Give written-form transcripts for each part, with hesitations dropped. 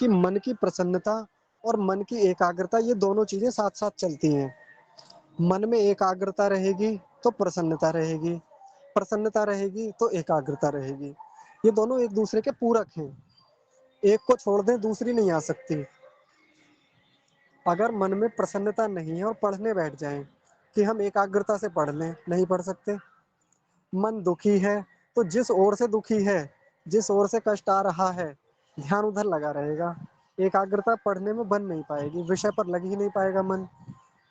कि मन की प्रसन्नता और मन की एकाग्रता ये दोनों चीज़ें साथ-साथ चलती हैं। मन में एकाग्रता रहेगी तो प्रसन्नता रहेगी, प्रसन्नता रहेगी तो एकाग्रता रहेगी। ये दोनों एक दूसरे के पूरक हैं। एक को छोड़ दें दूसरी नहीं आ सकती। अगर मन में प्रसन्नता नहीं है और पढ़ने बैठ जाएँ कि हम एकाग्रता से पढ़ लें, नहीं पढ़ सकते। मन दुखी है तो जिस ओर से दुखी है, जिस ओर से कष्ट आ रहा है, ध्यान उधर लगा रहेगा। एकाग्रता पढ़ने में बन नहीं पाएगी, विषय पर लग ही नहीं पाएगा मन।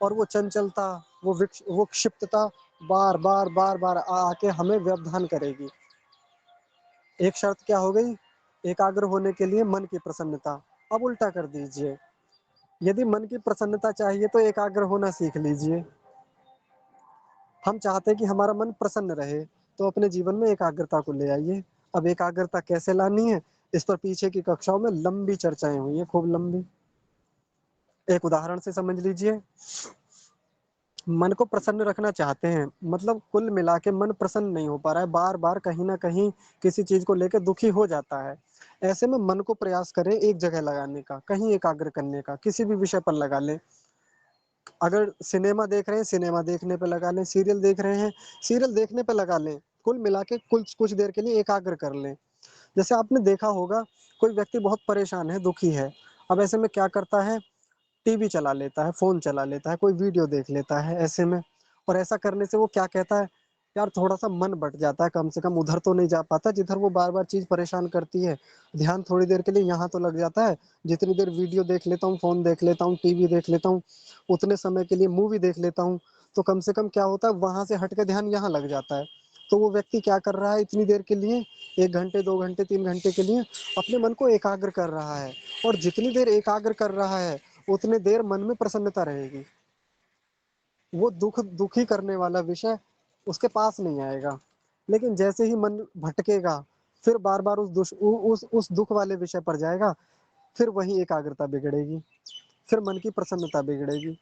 और वो चंचलता, वो क्षिप्तता बार-बार, बार-बार आके हमें व्यवधान करेगी। एक शर्त क्या हो गई? एकाग्र होने के लिए मन की प्रसन्नता। अब उल्टा कर दीजिए, यदि मन की प्रसन्नता चाहिए तो एकाग्र होना सीख लीजिए। हम चाहते हैं कि हमारा मन प्रसन्न रहे, तो अपने जीवन में एकाग्रता को ले आइए। अब एकाग्रता कैसे लानी है, इस पर पीछे की कक्षाओं में लंबी चर्चाएँ हुई हैं, खूब लंबी। एक उदाहरण से समझ लीजिए, मन को प्रसन्न रखना चाहते हैं, मतलब कुल मिला के मन प्रसन्न नहीं हो पा रहा है, बार-बार कहीं न कहीं किसी चीज़ को लेके दुखी हो जाता है। ऐसे में मन को प्रयास करें एक जगह लगाने का, कहीं एकाग्र करने का, किसी भी विषय पर लगा लें। अगर सिनेमा देख रहे हैं, सिनेमा देखने पे लगा लें, सीरियल देख रहे हैं, सीरियल देखने पे लगा लें। कुल मिला के कुछ देर के लिए एकाग्र कर लें। जैसे आपने देखा होगा, कोई व्यक्ति बहुत परेशान है, दुखी है, अब ऐसे में क्या करता है, टीवी चला लेता है, फ़ोन चला लेता है, कोई वीडियो देख लेता है ऐसे में। और ऐसा करने से वो क्या कहता है, यार थोड़ा-सा मन बँट जाता है, कम से कम उधर तो नहीं जा पाता जिधर वो बार-बार चीज़ परेशान करती है। ध्यान थोड़ी देर के लिए यहाँ तो लग जाता है, जितनी देर वीडियो देख लेता हूँ, फ़ोन देख लेता हूँ, टीवी देख लेता हूँ, उतने समय के लिए मूवी देख लेता हूँ, तो कम से कम क्या होता है, वहाँ से हट के ध्यान यहाँ लग जाता है। तो वो व्यक्ति क्या कर रहा है इतनी देर के लिए, 1 घंटे, 2 घंटे, 3 घंटे के लिए अपने मन को एकाग्र कर रहा है। और जितनी देर एकाग्र कर रहा है, उतने देर मन में प्रसन्नता रहेगी। वो दुखी करने वाला विषय उसके पास नहीं आएगा। लेकिन जैसे ही मन भटकेगा, फिर बार-बार उस दुःख वाले विषय पर जाएगा, फिर वहीं एकाग्रता बिगड़ेगी, फिर मन की प्रसन्नता बिगड़ेगी।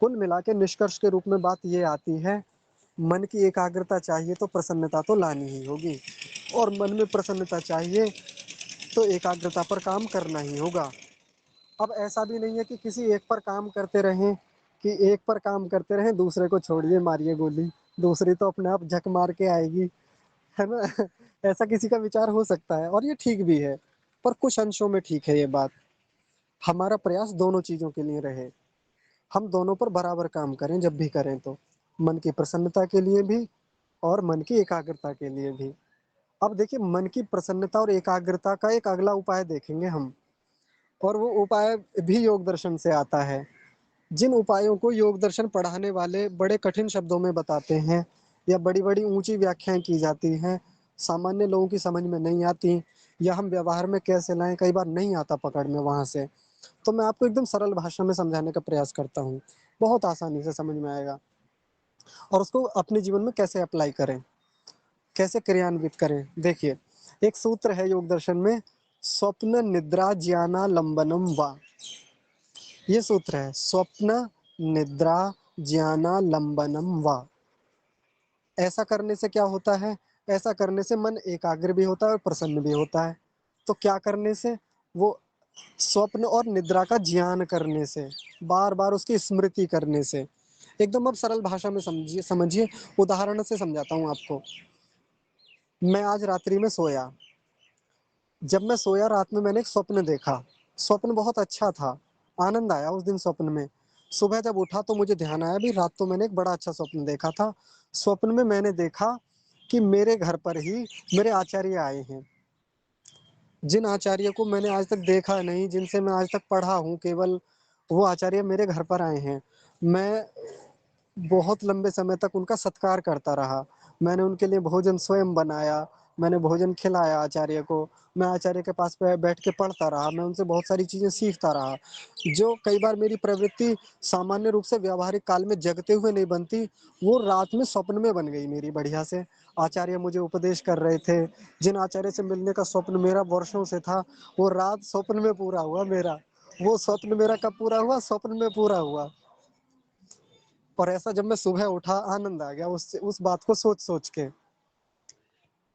कुल मिला के निष्कर्ष के रूप में बात ये आती है, मन की एकाग्रता चाहिए तो प्रसन्नता तो लानी ही होगी और मन में प्रसन्नता चाहिए तो एकाग्रता पर काम करना ही होगा। अब ऐसा भी नहीं है कि किसी एक पर काम करते रहें, कि एक पर काम करते रहें, दूसरे को छोड़िए, मारिए गोली, दूसरी तो अपने आप झक मार के आएगी, है ना? ऐसा किसी का विचार हो सकता है और ये ठीक भी है, पर कुछ अंशों में ठीक है ये बात। हमारा प्रयास दोनों चीज़ों के लिए रहे, हम दोनों पर बराबर काम करें जब भी करें तो, मन की प्रसन्नता के लिए भी और मन की एकाग्रता के लिए भी। अब देखिए मन की प्रसन्नता और एकाग्रता का एक अगला उपाय देखेंगे हम और वो उपाय भी योग दर्शन से आता है। जिन उपायों को योग दर्शन पढ़ाने वाले बड़े कठिन शब्दों में बताते हैं या बड़ी-बड़ी ऊँची व्याख्याएँ की जाती हैं, सामान्य लोगों की समझ में नहीं आती या हम व्यवहार में कैसे लाएँ, कई बार नहीं आता पकड़ में वहाँ से। तो मैं आपको एकदम सरल भाषा में समझाने का प्रयास करता हूँ, बहुत आसानी से समझ में आएगा और उसको अपने जीवन में कैसे अप्लाई करें, कैसे क्रियान्वित करें। देखिए, एक सूत्र है योग दर्शन में, स्वप्न निद्रा ज्ञानालंबनम वा। ये सूत्र है, स्वप्न निद्रा ज्ञानालंबनम वा। ऐसा करने से क्या होता है, ऐसा करने से मन एकाग्र भी होता है और प्रसन्न भी होता है। तो क्या करने से, वो स्वप्न और निद्रा का ज्ञान करने से, बार-बार उसकी स्मृति करने से। एकदम अब सरल भाषा में समझिए, उदाहरण से समझाता हूँ आपको। मैं आज रात्रि में सोया, जब मैं सोया रात में मैंने एक स्वप्न देखा, स्वप्न बहुत अच्छा था, आनंद आया उस दिन स्वप्न में। सुबह जब उठा तो मुझे ध्यान आया भी रात तो मैंने एक बड़ा अच्छा स्वप्न देखा था। स्वप्न में मैंने देखा कि मेरे घर पर ही मेरे आचार्य आए हैं। जिन आचार्य को मैंने आज तक देखा नहीं, जिनसे मैं आज तक पढ़ा हूँ केवल, वो आचार्य मेरे घर पर आए हैं। मैं बहुत लंबे समय तक उनका सत्कार करता रहा। मैंने उनके लिए भोजन स्वयं बनाया, मैंने भोजन खिलाया आचार्य को, मैं आचार्य के पास बैठ के पढ़ता रहा, मैं उनसे बहुत सारी चीज़ें सीखता रहा। जो कई बार मेरी प्रवृत्ति सामान्य रूप से व्यावहारिक काल में जगते हुए नहीं बनती, वो रात में स्वप्न में बन गई मेरी बढ़िया से। आचार्य मुझे उपदेश कर रहे थे, जिन आचार्य से मिलने का स्वप्न मेरा वर्षों से था, वो रात स्वप्न में पूरा हुआ मेरा। वो स्वप्न मेरा कब पूरा हुआ? स्वप्न में पूरा हुआ। और ऐसा जब मैं सुबह उठा, आनंद आ गया उस बात को सोच-सोच के।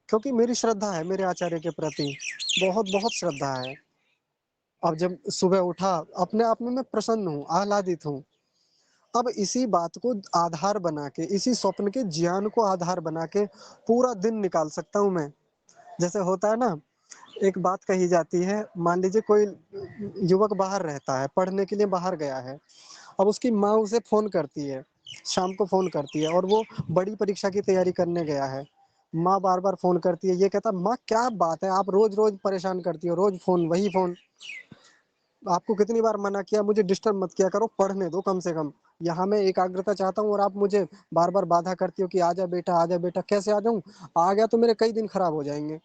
क्योंकि मेरी श्रद्धा है मेरे आचार्य के प्रति, बहुत-बहुत श्रद्धा है। अब जब सुबह उठा, अपने आप में मैं प्रसन्न हूँ, आह्लादित हूँ। अब इसी बात को आधार बना के, इसी स्वप्न के ज्ञान को आधार बना के पूरा दिन निकाल सकता हूँ मैं। जैसे होता है ना, एक बात कही जाती है, मान लीजिए कोई युवक बाहर रहता है, पढ़ने के लिए बाहर गया है। अब उसकी माँ उसे फ़ोन करती है, शाम को फ़ोन करती है और वो बड़ी परीक्षा की तैयारी करने गया है। माँ बार-बार फ़ोन करती है, ये कहता, माँ क्या बात है, आप रोज़-रोज़ परेशान करती हो, रोज़ फ़ोन, वही फ़ोन। आपको कितनी बार मना किया, मुझे डिस्टर्ब मत किया करो, पढ़ने दो कम से कम। यहाँ मैं एकाग्रता चाहता हूँ और आप मुझे बार-बार बाधा करती हो कि आजा बेटा, आजा बेटा। कैसे आ जाऊँ? आ गया तो मेरे कई दिन खराब हो जाएँगे।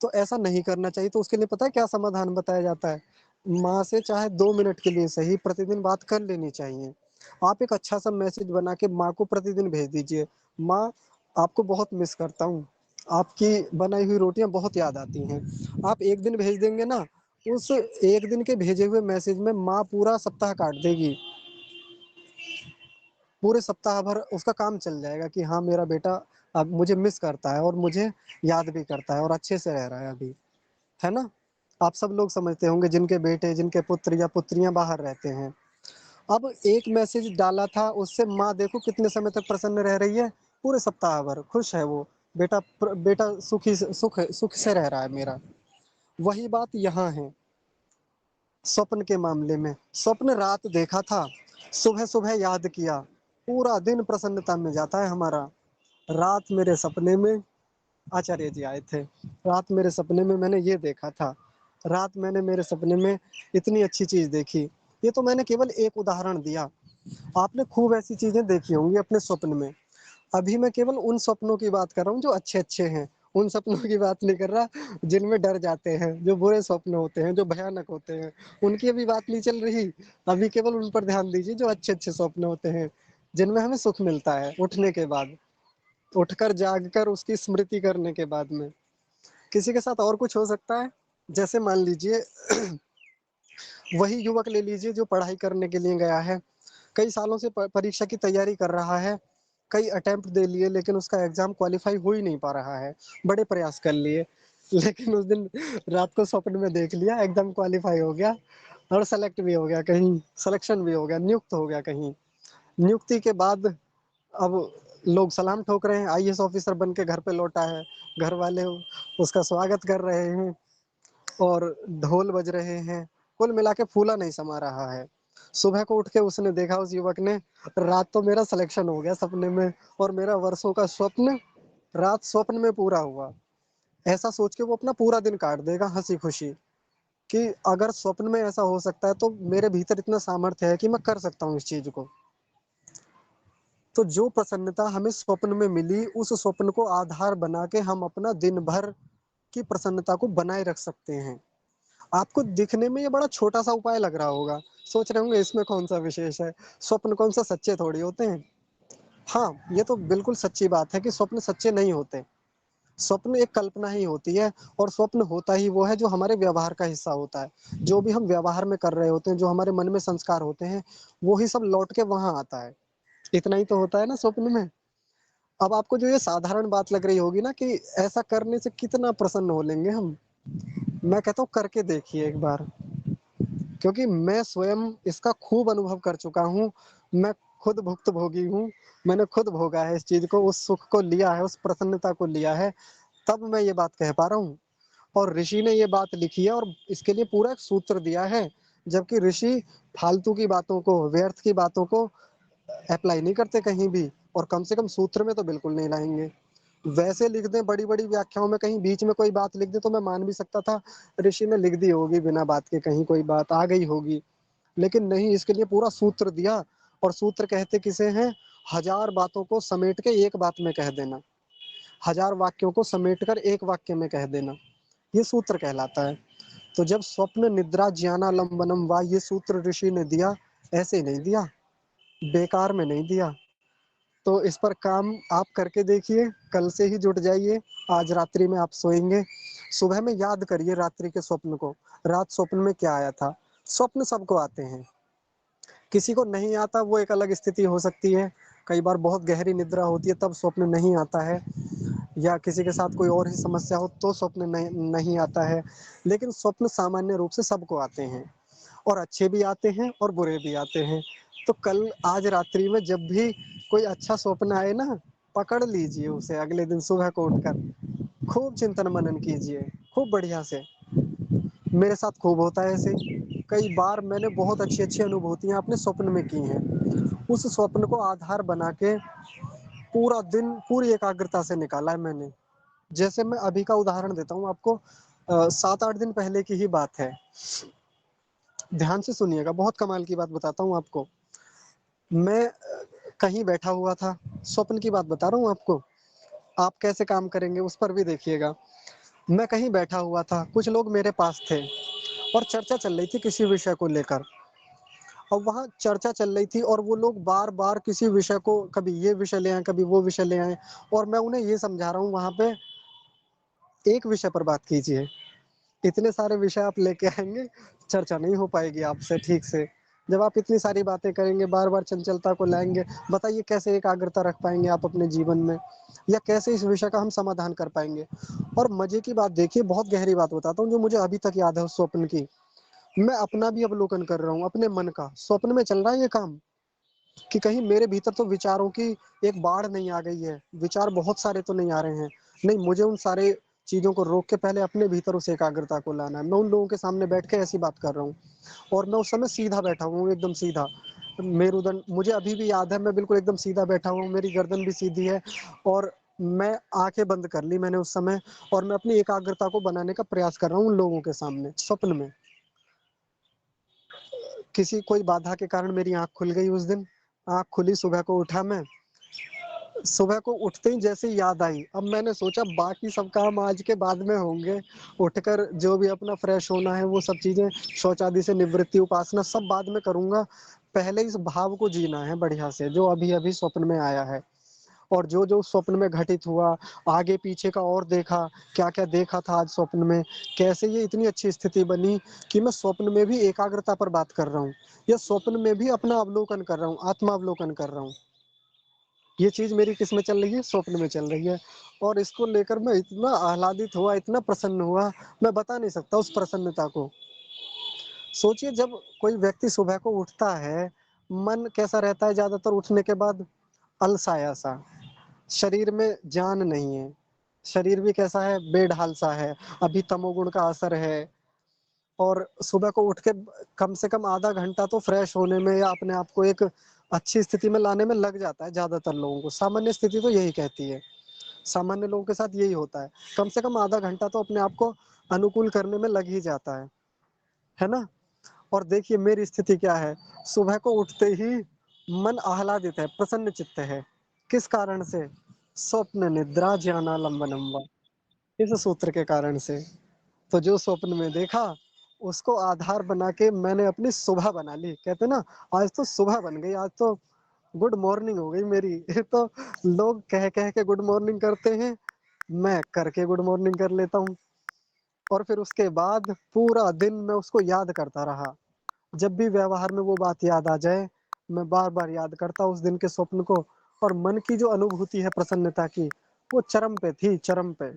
तो ऐसा नहीं करना चाहिए, तो उसके लिए पता है क्या समाधान बताया जाता है? माँ से चाहे 2 मिनट के लिए सही प्रतिदिन बात कर लेनी चाहिए। आप एक अच्छा-सा मैसेज बना के माँ को प्रतिदिन भेज दीजिए, माँ आपको बहुत मिस करता हूँ, आपकी बनाई हुई रोटियाँ बहुत याद आती हैं। आप 1 दिन भेज देंगे ना, उस 1 दिन के भेजे हुए मैसेज में माँ पूरा सप्ताह काट देगी। पूरे सप्ताह भर उसका काम चल जाएगा कि हाँ, मेरा बेटा अब मुझे मिस करता है और मुझे याद भी करता है और अच्छे से रह रहा है अभी। है ना? आप सब लोग समझते होंगे जिनके बेटे, जिनके पुत्र या पुत्रियाँ बाहर रहते हैं। अब एक मैसेज डाला था, उससे माँ देखो कितने समय तक प्रसन्न रह रही है, पूरे सप्ताह भर खुश है वो। बेटा सुख से रह रहा है मेरा। वही बात यहाँ है, स्वप्न के मामले में। स्वप्न रात देखा था, सुबह-सुबह याद किया, पूरा दिन प्रसन्नता में जाता है हमारा। रात मेरे सपने में आचार्य जी आए थे। रात मेरे सपने में मैंने ये देखा था। रात मैंने मेरे सपने में इतनी अच्छी चीज़ देखी। ये तो मैंने केवल एक उदाहरण दिया। आपने खूब ऐसी चीज़ें देखी होंगी अपने स्वप्न में। अभी मैं केवल उन सपनों की बात कर रहा हूँ जो अच्छे-अच्छे हैं। उन सपनों की बात नहीं कर रहा जिनमें डर जाते हैं, जो बुरे स्वप्न होते हैं, जो भयानक होते हैं। उनकी अभी बात नहीं चल रही। अभी केवल उन पर ध्यान दीजिए जो अच्छे-अच्छे स्वप्न होते हैं, जिनमें हमें सुख मिलता है उठने के बाद। उठकर जागकर उसकी स्मृति करने के बाद में। किसी के साथ और कुछ हो सकता है? जैसे मान लीजिए वही युवक ले लीजिए जो पढ़ाई करने के लिए गया है, कई सालों से प परीक्षा की तैयारी कर रहा है, कई अटेम्प्ट दे लिए लेकिन उसका एग्ज़ाम क्वालीफाई हो ही नहीं पा रहा है, बड़े प्रयास कर लिए, लेकिन उस दिन रात को स्वप्न में देख लिया एग्ज़ाम क्वालीफाई हो गया और सेलेक्ट भी हो गया कहीं, सिलेक्शन भी हो गया, नियुक्त हो गया कहीं। नियुक्ति के बाद अब लोग सलाम ठोक रहे हैं, आईएएस ऑफिसर बन के घर पे लौटा है, घर वाले उसका स्वागत कर रहे हैं और ढोल बज रहे हैं, कुल मिला के फूला नहीं समा रहा है। सुबह को उठ के उसने देखा उस युवक ने, रात तो मेरा सिलेक्शन हो गया सपने में और मेरा वर्षों का स्वप्न, रात स्वप्न में पूरा हुआ। ऐसा सोच के वो अपना पूरा दिन काट देगा हँसी-खुशी कि अगर स्वप्न में ऐसा हो सकता है तो मेरे भीतर इतना सामर्थ्य है कि मैं कर सकता हूँ इस चीज़ को। तो जो प्रसन्नता हमें स्वप्न में मिली, उस स्वप्न को आधार बना के हम अपना दिन भर की प्रसन्नता को बनाए रख सकते हैं। आपको दिखने में ये बड़ा छोटा-सा उपाय लग रहा होगा, सोच रहे होंगे इसमें कौन-सा विशेष है, स्वप्न कौन-सा सच्चे थोड़ी होते हैं। हाँ, ये तो बिल्कुल सच्ची बात है कि स्वप्न सच्चे नहीं होते। स्वप्न एक कल्पना ही होती है और स्वप्न होता ही वो है जो हमारे व्यवहार का हिस्सा होता है। जो भी हम व्यवहार में कर रहे होते हैं, जो हमारे मन में संस्कार होते हैं, वो ही सब लौट के वहाँ आता है। इतना ही तो होता है ना स्वप्न में। अब आपको जो ये साधारण बात लग रही होगी ना कि ऐसा करने से कितना प्रसन्न हो लेंगे हम, मैं कहता हूँ करके देखिए एक बार, क्योंकि मैं स्वयं इसका खूब अनुभव कर चुका हूँ। मैं खुद भुक्तभोगी हूँ, मैंने खुद भोगा है इस चीज़ को, उस सुख को लिया है, उस प्रसन्नता को लिया है, तब मैं ये बात कह पा रहा हूँ। और ऋषि ने ये बात लिखी है और इसके लिए पूरा एक सूत्र दिया है, जबकि ऋषि फालतू की बातों को, व्यर्थ की बातों को अप्लाई नहीं करते कहीं भी और कम से कम सूत्र में तो बिल्कुल नहीं लाएँगे। वैसे लिख दें बड़ी-बड़ी व्याख्याओं में कहीं बीच में कोई बात लिख दें तो मैं मान भी सकता था, ऋषि ने लिख दी होगी बिना बात के कहीं कोई बात आ गई होगी। लेकिन नहीं, इसके लिए पूरा सूत्र दिया और सूत्र कहते किसे हैं? 1000 बातों को समेट के एक बात में कह देना, 1000 वाक्यों को समेट कर एक वाक्य में कह देना, ये सूत्र कहलाता है। तो जब स्वप्न निद्रा ज्ञानालंबनम वा ये सूत्र ऋषि ने दिया, ऐसे नहीं दिया, बेकार में नहीं दिया। तो इस पर काम आप करके देखिए, कल से ही जुट जाइए। आज रात्रि में आप सोएँगे, सुबह में याद करिए रात्रि के स्वप्न को, रात स्वप्न में क्या आया था? स्वप्न सबको आते हैं, किसी को नहीं आता वो एक अलग स्थिति हो सकती है। कई बार बहुत गहरी निद्रा होती है तब स्वप्न नहीं आता है। या किसी के साथ कोई और ही समस्या हो तो स्वप्न नहीं आता है, लेकिन स्वप्न सामान्य रूप से सबको आते हैं, और अच्छे भी आते हैं और बुरे भी आते हैं। तो कल आज रात्रि में जब भी कोई अच्छा स्वप्न आए ना, पकड़ लीजिए उसे, अगले दिन सुबह को उठकर खूब चिंतन मनन कीजिए, खूब बढ़िया से। मेरे साथ खूब होता है ऐसे, कई बार मैंने बहुत अच्छी अच्छी अनुभूतियां अपने स्वप्न में की हैं। उस स्वप्न को आधार बना के पूरा दिन पूरी एकाग्रता से निकाला है मैंने। जैसे मैं अभी का उदाहरण देता हूँ आपको, 7-8 दिन पहले की ही बात है, ध्यान से सुनिएगा, बहुत कमाल की बात बताता हूँ आपको। मैं कहीं बैठा हुआ था, स्वप्न की बात बता रहा हूँ आपको, आप कैसे काम करेंगे उस पर भी देखिएगा। मैं कहीं बैठा हुआ था, कुछ लोग मेरे पास थे और चर्चा चल रही थी किसी विषय को लेकर। और वहाँ चर्चा चल रही थी और वो लोग बार बार किसी विषय को, कभी ये विषय ले आए कभी वो विषय ले आए, और मैं उन्हें ये समझा रहा हूँ वहाँ पे एक विषय पर बात कीजिए। इतने सारे विषय आप लेके आएंगे, चर्चा नहीं हो पाएगी आपसे ठीक से। जब आप इतनी सारी बातें करेंगे, बार बार चंचलता को लाएंगे, बताइए कैसे एकाग्रता रख पाएंगे आप अपने जीवन में, या कैसे इस विषय का हम समाधान कर पाएंगे। और मजे की बात देखिए, बहुत गहरी बात बताता हूँ जो मुझे अभी तक याद है उस स्वप्न की। मैं अपना भी अवलोकन कर रहा हूँ अपने मन का, स्वप्न में चल रहा है ये काम, कि कहीं मेरे भीतर तो विचारों की एक बाढ़ नहीं आ गई है, विचार बहुत सारे तो नहीं आ रहे हैं। नहीं, मुझे उन सारे चीजों को रोक के पहले अपने भीतर उस एकाग्रता को लाना है। मैं उन लोगों के सामने बैठ के ऐसी बात कर रहा हूँ, और मैं उस समय सीधा बैठा हुआ हूँ, एकदम सीधा। मेरुदंड मुझे अभी भी याद है, मैं बिल्कुल एकदम सीधा बैठा हुआ हूँ, मेरी गर्दन भी सीधी है, और मैं आंखें बंद कर ली मैंने उस समय, और मैं अपनी एकाग्रता को बनाने का प्रयास कर रहा हूँ उन लोगों के सामने स्वप्न में। किसी कोई बाधा के कारण मेरी आंख खुल गई उस दिन, आंख खुली, सुबह को उठा मैं, सुबह को उठते ही जैसे याद आई, अब मैंने सोचा बाकी सब काम आज के बाद में होंगे, उठकर जो भी अपना फ्रेश होना है वो सब चीजें, शौच आदि से निवृत्ति, उपासना सब बाद में करूंगा, पहले इस भाव को जीना है बढ़िया से जो अभी अभी स्वप्न में आया है। और जो जो स्वप्न में घटित हुआ, आगे पीछे का और देखा, क्या क्या देखा था आज स्वप्न में, कैसे ये इतनी अच्छी स्थिति बनी कि मैं स्वप्न में भी एकाग्रता पर बात कर रहा हूँ, या स्वप्न में भी अपना अवलोकन कर रहा हूँ, आत्मावलोकन कर रहा हूँ। ये चीज मेरी किस में चल रही है, स्वप्न में चल रही है। और इसको लेकर मैं इतना आह्लादित हुआ, इतना प्रसन्न हुआ, मैं बता नहीं सकता उस प्रसन्नता को। सोचिए, जब कोई व्यक्ति सुबह को उठता है, मन कैसा रहता है ज्यादातर उठने के बाद, अलसाया सा, शरीर में जान नहीं है, शरीर भी कैसा है, बेढाल सा है, अभी तमोगुण का असर है। और सुबह को उठ के कम से कम आधा घंटा तो फ्रेश होने में या अपने आप को एक अच्छी स्थिति में लाने में लग जाता है ज्यादातर लोगों को, सामान्य स्थिति तो यही कहती है, सामान्य लोगों के साथ यही होता है, कम से कम आधा घंटा तो अपने आप को अनुकूल करने में लग ही जाता है ना। और देखिए मेरी स्थिति क्या है, सुबह को उठते ही मन आह्लादित है, प्रसन्न चित्त है, किस कारण से, स्वप्न निद्रा ज्ञानालंबनम वा, इस सूत्र के कारण से। तो जो स्वप्न में देखा उसको आधार बना के मैंने अपनी सुबह बना ली, कहते ना, आज तो सुबह बन गई, आज तो गुड मॉर्निंग हो गई मेरी। ये तो लोग कह कह के गुड मॉर्निंग करते हैं, मैं करके गुड मॉर्निंग कर लेता हूँ। और फिर उसके बाद पूरा दिन मैं उसको याद करता रहा, जब भी व्यवहार में वो बात याद आ जाए, मैं बार बार याद करता उस दिन के स्वप्न को। और मन की जो अनुभूति है प्रसन्नता की, वो चरम पे थी, चरम पे,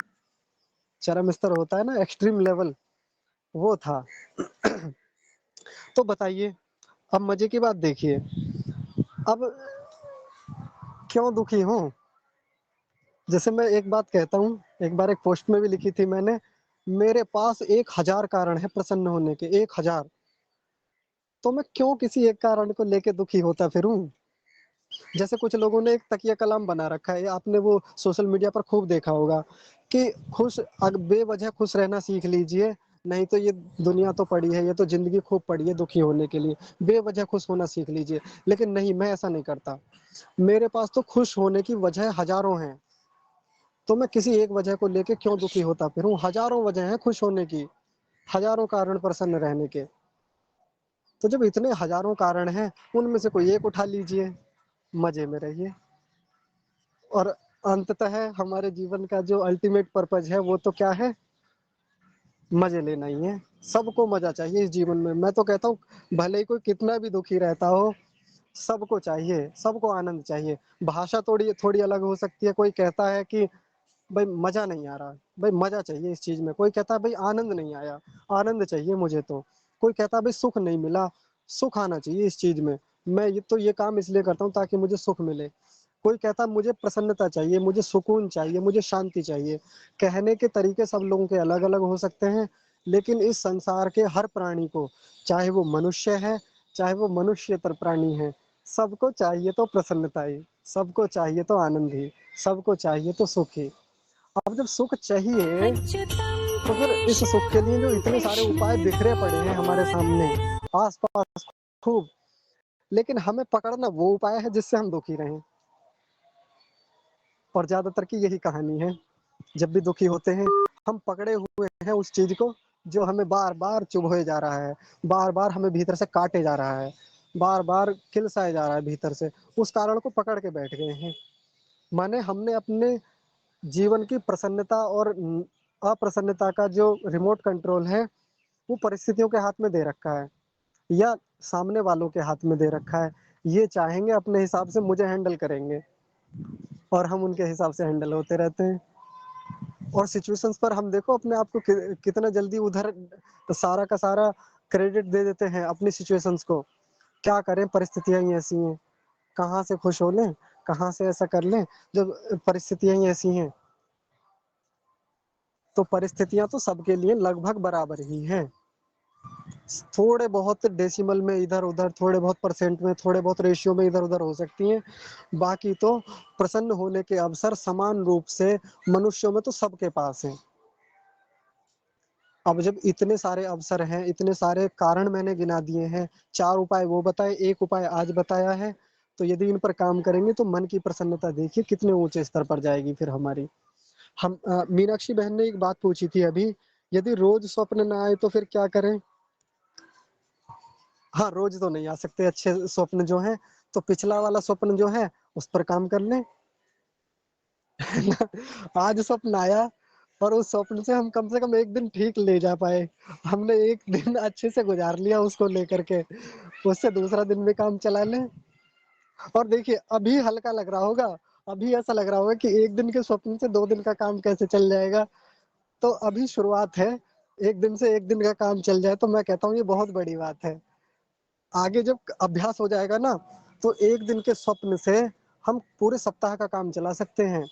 चरम स्तर होता है ना, एक्सट्रीम लेवल, वो था। तो बताइए, अब मजे की बात देखिए, अब क्यों दुखी हूँ। जैसे मैं एक बात कहता हूँ, एक बार एक पोस्ट में भी लिखी थी मैंने, मेरे पास 1000 कारण है प्रसन्न होने के, 1000, तो मैं क्यों किसी एक कारण को लेके दुखी होता फिरूं। जैसे कुछ लोगों ने एक तकिया कलाम बना रखा है, आपने वो सोशल मीडिया पर खूब देखा होगा, कि खुश, बेवजह खुश रहना सीख लीजिए, नहीं तो ये दुनिया तो पड़ी है, ये तो जिंदगी खूब पड़ी है दुखी होने के लिए, बेवजह खुश होना सीख लीजिए। लेकिन नहीं, मैं ऐसा नहीं करता, मेरे पास तो खुश होने की वजह हजारों हैं, तो मैं किसी एक वजह को लेके क्यों दुखी होता फिरूं, हजारों वजह हैं खुश होने की, हजारों कारण प्रसन्न रहने के। तो जब इतने हजारों कारण हैं, उनमें से कोई एक उठा लीजिए, मजे में रहिए। और अंततः हमारे जीवन का जो अल्टीमेट पर्पज है वो तो क्या है, मजे लेना ही है। सबको मजा चाहिए इस जीवन में, मैं तो कहता हूँ भले ही कोई कितना भी दुखी रहता हो, सबको चाहिए, सबको आनंद चाहिए। भाषा थोड़ी थोड़ी अलग हो सकती है, कोई कहता है कि भाई मजा नहीं आ रहा, भाई मजा चाहिए इस चीज में। कोई कहता है भाई आनंद नहीं आया, आनंद चाहिए मुझे तो। कोई कहता है भाई सुख नहीं मिला, सुख आना चाहिए इस चीज में। मैं ये काम इसलिए करता हूँ ताकि मुझे सुख मिले। कोई कहता है मुझे प्रसन्नता चाहिए, मुझे सुकून चाहिए, मुझे शांति चाहिए। कहने के तरीके सब लोगों के अलग अलग हो सकते हैं, लेकिन इस संसार के हर प्राणी को, चाहे वो मनुष्य है चाहे वो मनुष्यतर प्राणी है, सबको चाहिए तो प्रसन्नता ही, सबको चाहिए तो आनंद ही, सबको चाहिए तो सुख ही। अब जब सुख चाहिए अच्युतं तो फिर इस सुख के लिए जो केशवं इतने सारे उपाय बिखरे पड़े हैं हमारे सामने कृष्णदामोदरं। आस-पास खूब, लेकिन हमें पकड़ना वो उपाय है जिससे हम दुखी रहें। और ज्यादातर की यही कहानी है। जब भी दुखी होते हैं हम पकड़े हुए हैं उस चीज को जो हमें बार बार चुभोए जा रहा है, बार बार हमें भीतर से काटे जा रहा है, बार बार किलसाए जा रहा है भीतर से। उस कारण को पकड़ के बैठ गए हैं। माने हमने अपने जीवन की प्रसन्नता और अप्रसन्नता का जो रिमोट कंट्रोल है वो परिस्थितियों के हाथ में दे रखा है, या सामने वालों के हाथ में दे रखा है। ये चाहेंगे अपने हिसाब से मुझे हैंडल करेंगे और हम उनके हिसाब से हैंडल होते रहते हैं। और सिचुएशंस पर हम देखो अपने आप को कितना जल्दी उधर सारा का सारा क्रेडिट दे देते हैं अपनी सिचुएशंस को। क्या करें, परिस्थितियां ही ऐसी हैं, कहाँ से खुश हो लें, कहाँ से ऐसा कर लें जब परिस्थितियां ही ऐसी हैं। तो परिस्थितियां तो सबके लिए लगभग बराबर ही हैं। थोड़े बहुत डेसिमल में इधर उधर, थोड़े बहुत परसेंट में, थोड़े बहुत रेशियो में इधर उधर हो सकती हैं, बाकी तो प्रसन्न होने के अवसर समान रूप से मनुष्यों में तो सबके पास हैं। अब जब इतने सारे अवसर हैं, इतने सारे कारण मैंने गिना दिए हैं, 4 उपाय वो बताए, 1 उपाय आज बताया है, तो यदि इन पर काम करेंगे तो मन की प्रसन्नता देखिए कितने ऊंचे स्तर पर जाएगी फिर हमारी। हम मीनाक्षी बहन ने एक बात पूछी थी अभी, यदि रोज स्वप्न ना आए तो फिर क्या करें? हाँ, रोज तो नहीं आ सकते अच्छे स्वप्न जो हैं, तो पिछला वाला स्वप्न जो है उस पर काम कर लें। आज स्वप्न आया और उस स्वप्न से हम कम से कम एक दिन ठीक ले जा पाए, हमने एक दिन अच्छे से गुजार लिया उसको लेकर के, उससे दूसरा दिन भी काम चला लें। और देखिए अभी हल्का लग रहा होगा, अभी ऐसा लग रहा होगा कि एक दिन के स्वप्न से 2 दिन का काम कैसे चल जाएगा। तो अभी शुरुआत है, एक दिन से एक दिन का काम चल जाए तो मैं कहता हूँ ये बहुत बड़ी बात है। आगे जब अभ्यास हो जाएगा ना, तो एक दिन के स्वप्न से हम पूरे सप्ताह का काम चला सकते हैं।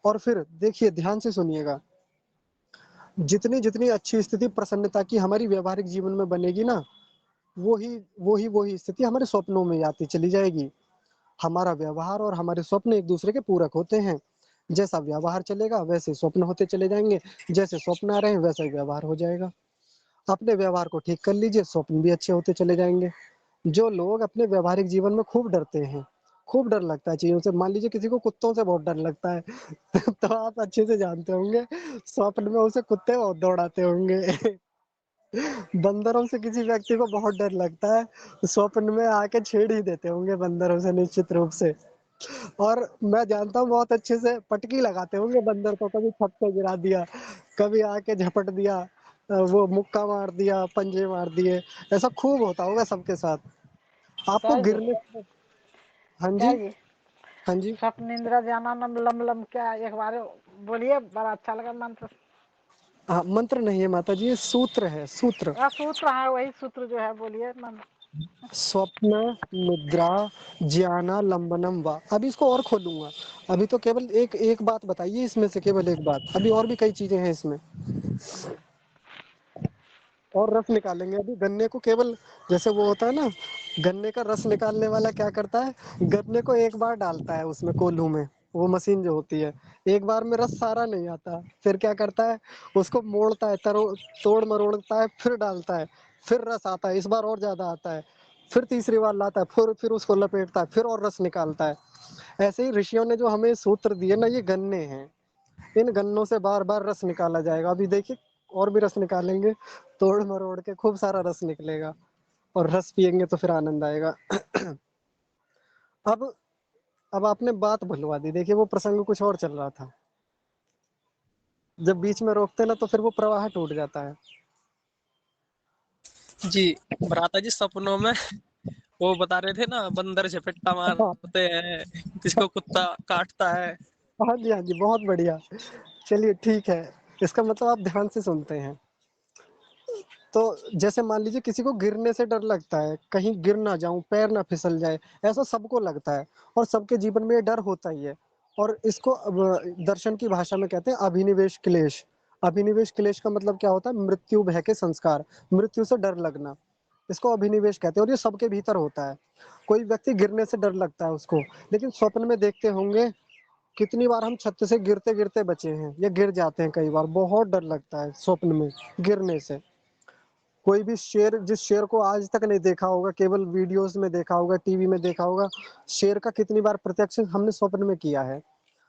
और फिर देखिए ध्यान से सुनिएगा, जितनी जितनी अच्छी स्थिति प्रसन्नता की हमारी व्यवहारिक जीवन में बनेगी ना, वही स्थिति हमारे स्वप्नों में आती चली जाएगी। हमारा व्यवहार और हमारे स्वप्न एक दूसरे के पूरक होते हैं। जैसा व्यवहार चलेगा वैसे स्वप्न होते चले जाएंगे, जैसे स्वप्न आ रहे हैं वैसा ही व्यवहार हो जाएगा। अपने व्यवहार को ठीक कर लीजिए, स्वप्न भी अच्छे होते चले जाएंगे। जो लोग अपने व्यवहारिक जीवन में खूब डरते हैं, खूब डर लगता है चीजों से, मान लीजिए किसी को कुत्तों से बहुत डर लगता है तो आप अच्छे से जानते होंगे स्वप्न में उसे कुत्ते बहुत दौड़ाते होंगे बंदरों से किसी व्यक्ति को बहुत डर लगता है, स्वप्न में आके छेड़ ही देते होंगे बंदरों से निश्चित रूप से। और मैं जानता हूँ बहुत अच्छे से पटकी लगाते होंगे बंदर को, कभी छत पे गिरा दिया, कभी आके झपट दिया, वो मुक्का मार दिया, पंजे मार दिए, ऐसा खूब होता होगा सबके साथ। आपको सर जी, गिरने, हाँ जी, सर जी, हाँ जी। स्वप्न निंद्रा जानानम लम लम, क्या एक बार बोलिए, बड़ा अच्छा लगा मंत्र। हाँ, मंत्र नहीं है माता जी, ये सूत्र है, सूत्र। सूत्र है, वही सूत्र जो है, बोलिए मंत्र। स्वप्न निद्रा ज्ञाना लंबनम वा। अभी इसको और खोलूंगा, अभी तो केवल एक एक बात बताइए इसमें से, केवल एक बात, अभी और भी कई चीजें हैं इसमें। और रस निकालेंगे अभी गन्ने को, केवल जैसे वो होता है ना, गन्ने का रस निकालने वाला क्या करता है, गन्ने को एक बार डालता है उसमें कोल्हू में, वो मशीन जो होती है, एक बार में रस सारा नहीं आता, फिर क्या करता है, उसको मोड़ता है, तोड़ मरोड़ता है, फिर डालता है, फिर रस आता है, इस बार और ज्यादा आता है, फिर तीसरी बार लाता है, फिर उसको लपेटता है, फिर और रस निकालता है। ऐसे ही ऋषियों ने जो हमें सूत्र दिए ना, ये गन्ने हैं, इन गन्नों से बार बार रस निकाला जाएगा। अभी देखिए और भी रस निकालेंगे, तोड़ मरोड़ के खूब सारा रस निकलेगा, और रस पियेंगे तो फिर आनंद आएगा अब अब आपने बात भुलवा दी, देखिए वो प्रसंग कुछ और चल रहा था, जब बीच में रोकते ना तो फिर वो प्रवाह टूट जाता है। जी, भ्राता जी सपनों में वो बता रहे थे ना, बंदर झपट्टा हाँ, मारते हैं, किसको कुत्ता काटता है। हाँ जी, हाँ जी, बहुत बढ़िया। चलिए ठीक है, इसका मतलब आप ध्यान से सुनते हैं। तो जैसे मान लीजिए किसी को गिरने से डर लगता है, कहीं गिर ना जाऊँ, पैर ना फिसल जाए, ऐसा सबको लगता है और सबके जीवन में ये डर होता ही है। और इसको अब दर्शन की भाषा में कहते हैं अभिनिवेश क्लेश। अभिनिवेश क्लेश का मतलब क्या होता है? मृत्यु भय के संस्कार, मृत्यु से डर लगना। इसको अभिनिवेश कहते हैं और ये सबके भीतर होता है। कोई व्यक्ति गिरने से डर लगता है उसको, लेकिन स्वप्न में देखते होंगे कितनी बार हम छत से गिरते-गिरते बचे हैं या गिर जाते हैं कई बार, बहुत डर लगता है स्वप्न में गिरने से। कोई भी शेर, जिस शेर को आज तक नहीं देखा होगा, केवल वीडियोस में देखा होगा, टीवी में देखा होगा, शेर का कितनी बार प्रत्यक्ष हमने स्वप्न में किया है।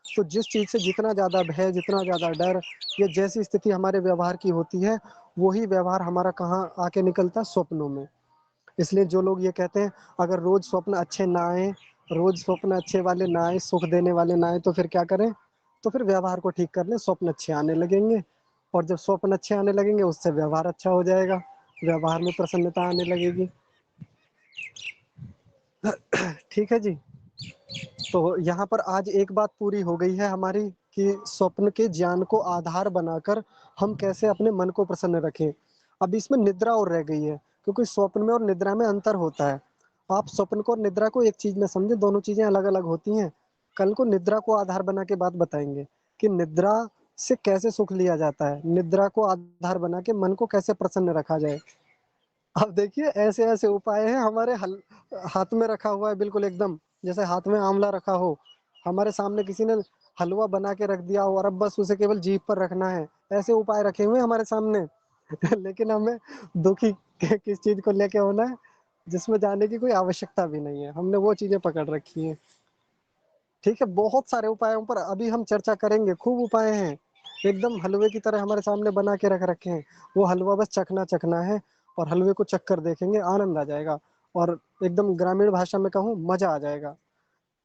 तो जिस चीज से जितना ज्यादा भय, जितना ज्यादा डर या जैसी स्थिति हमारे व्यवहार की होती है, वही व्यवहार हमारा कहाँ आके निकलता है? स्वप्नों में। इसलिए जो लोग ये कहते हैं अगर रोज स्वप्न अच्छे ना आए, रोज स्वप्न अच्छे वाले ना आए, सुख देने वाले ना आए, तो फिर क्या करें? तो फिर व्यवहार को ठीक कर लें, स्वप्न अच्छे आने लगेंगे। और जब स्वप्न अच्छे आने लगेंगे, उससे व्यवहार अच्छा हो जाएगा, व्यवहार में प्रसन्नता आने लगेगी। ठीक है जी। तो यहाँ पर आज एक बात पूरी हो गई है हमारी कि स्वप्न के ज्ञान को आधार बनाकर हम कैसे अपने मन को प्रसन्न रखें। अब इसमें निद्रा और रह गई है, क्योंकि स्वप्न में और निद्रा में अंतर होता है। आप स्वप्न को और निद्रा को एक चीज में समझे, दोनों चीजें अलग अलग होती हैं। कल को निद्रा को आधार बना के बात बताएंगे कि निद्रा से कैसे सुख लिया जाता है, निद्रा को आधार बना के मन को कैसे प्रसन्न रखा जाए। अब देखिए ऐसे ऐसे उपाय हैं हमारे हाथ में रखा हुआ है, बिल्कुल एकदम जैसे हाथ में आंवला रखा हो, हमारे सामने किसी ने हलवा बना के रख दिया हो और अब बस उसे केवल जीभ पर रखना है। ऐसे उपाय रखे हुए हैं हमारे सामने। लेकिन हमें दुखी किस चीज को लेके होना है, जिसमें जाने की कोई आवश्यकता भी नहीं है, हमने वो चीजें पकड़ रखी है। ठीक है, बहुत सारे उपायों पर अभी हम चर्चा करेंगे, खूब उपाय हैं, एकदम हलवे की तरह हमारे सामने बना के रख रखे हैं। वो हलवा बस चखना चखना है और हलवे को चख कर देखेंगे, आनंद आ जाएगा। और एकदम ग्रामीण भाषा में कहूँ, मजा आ जाएगा।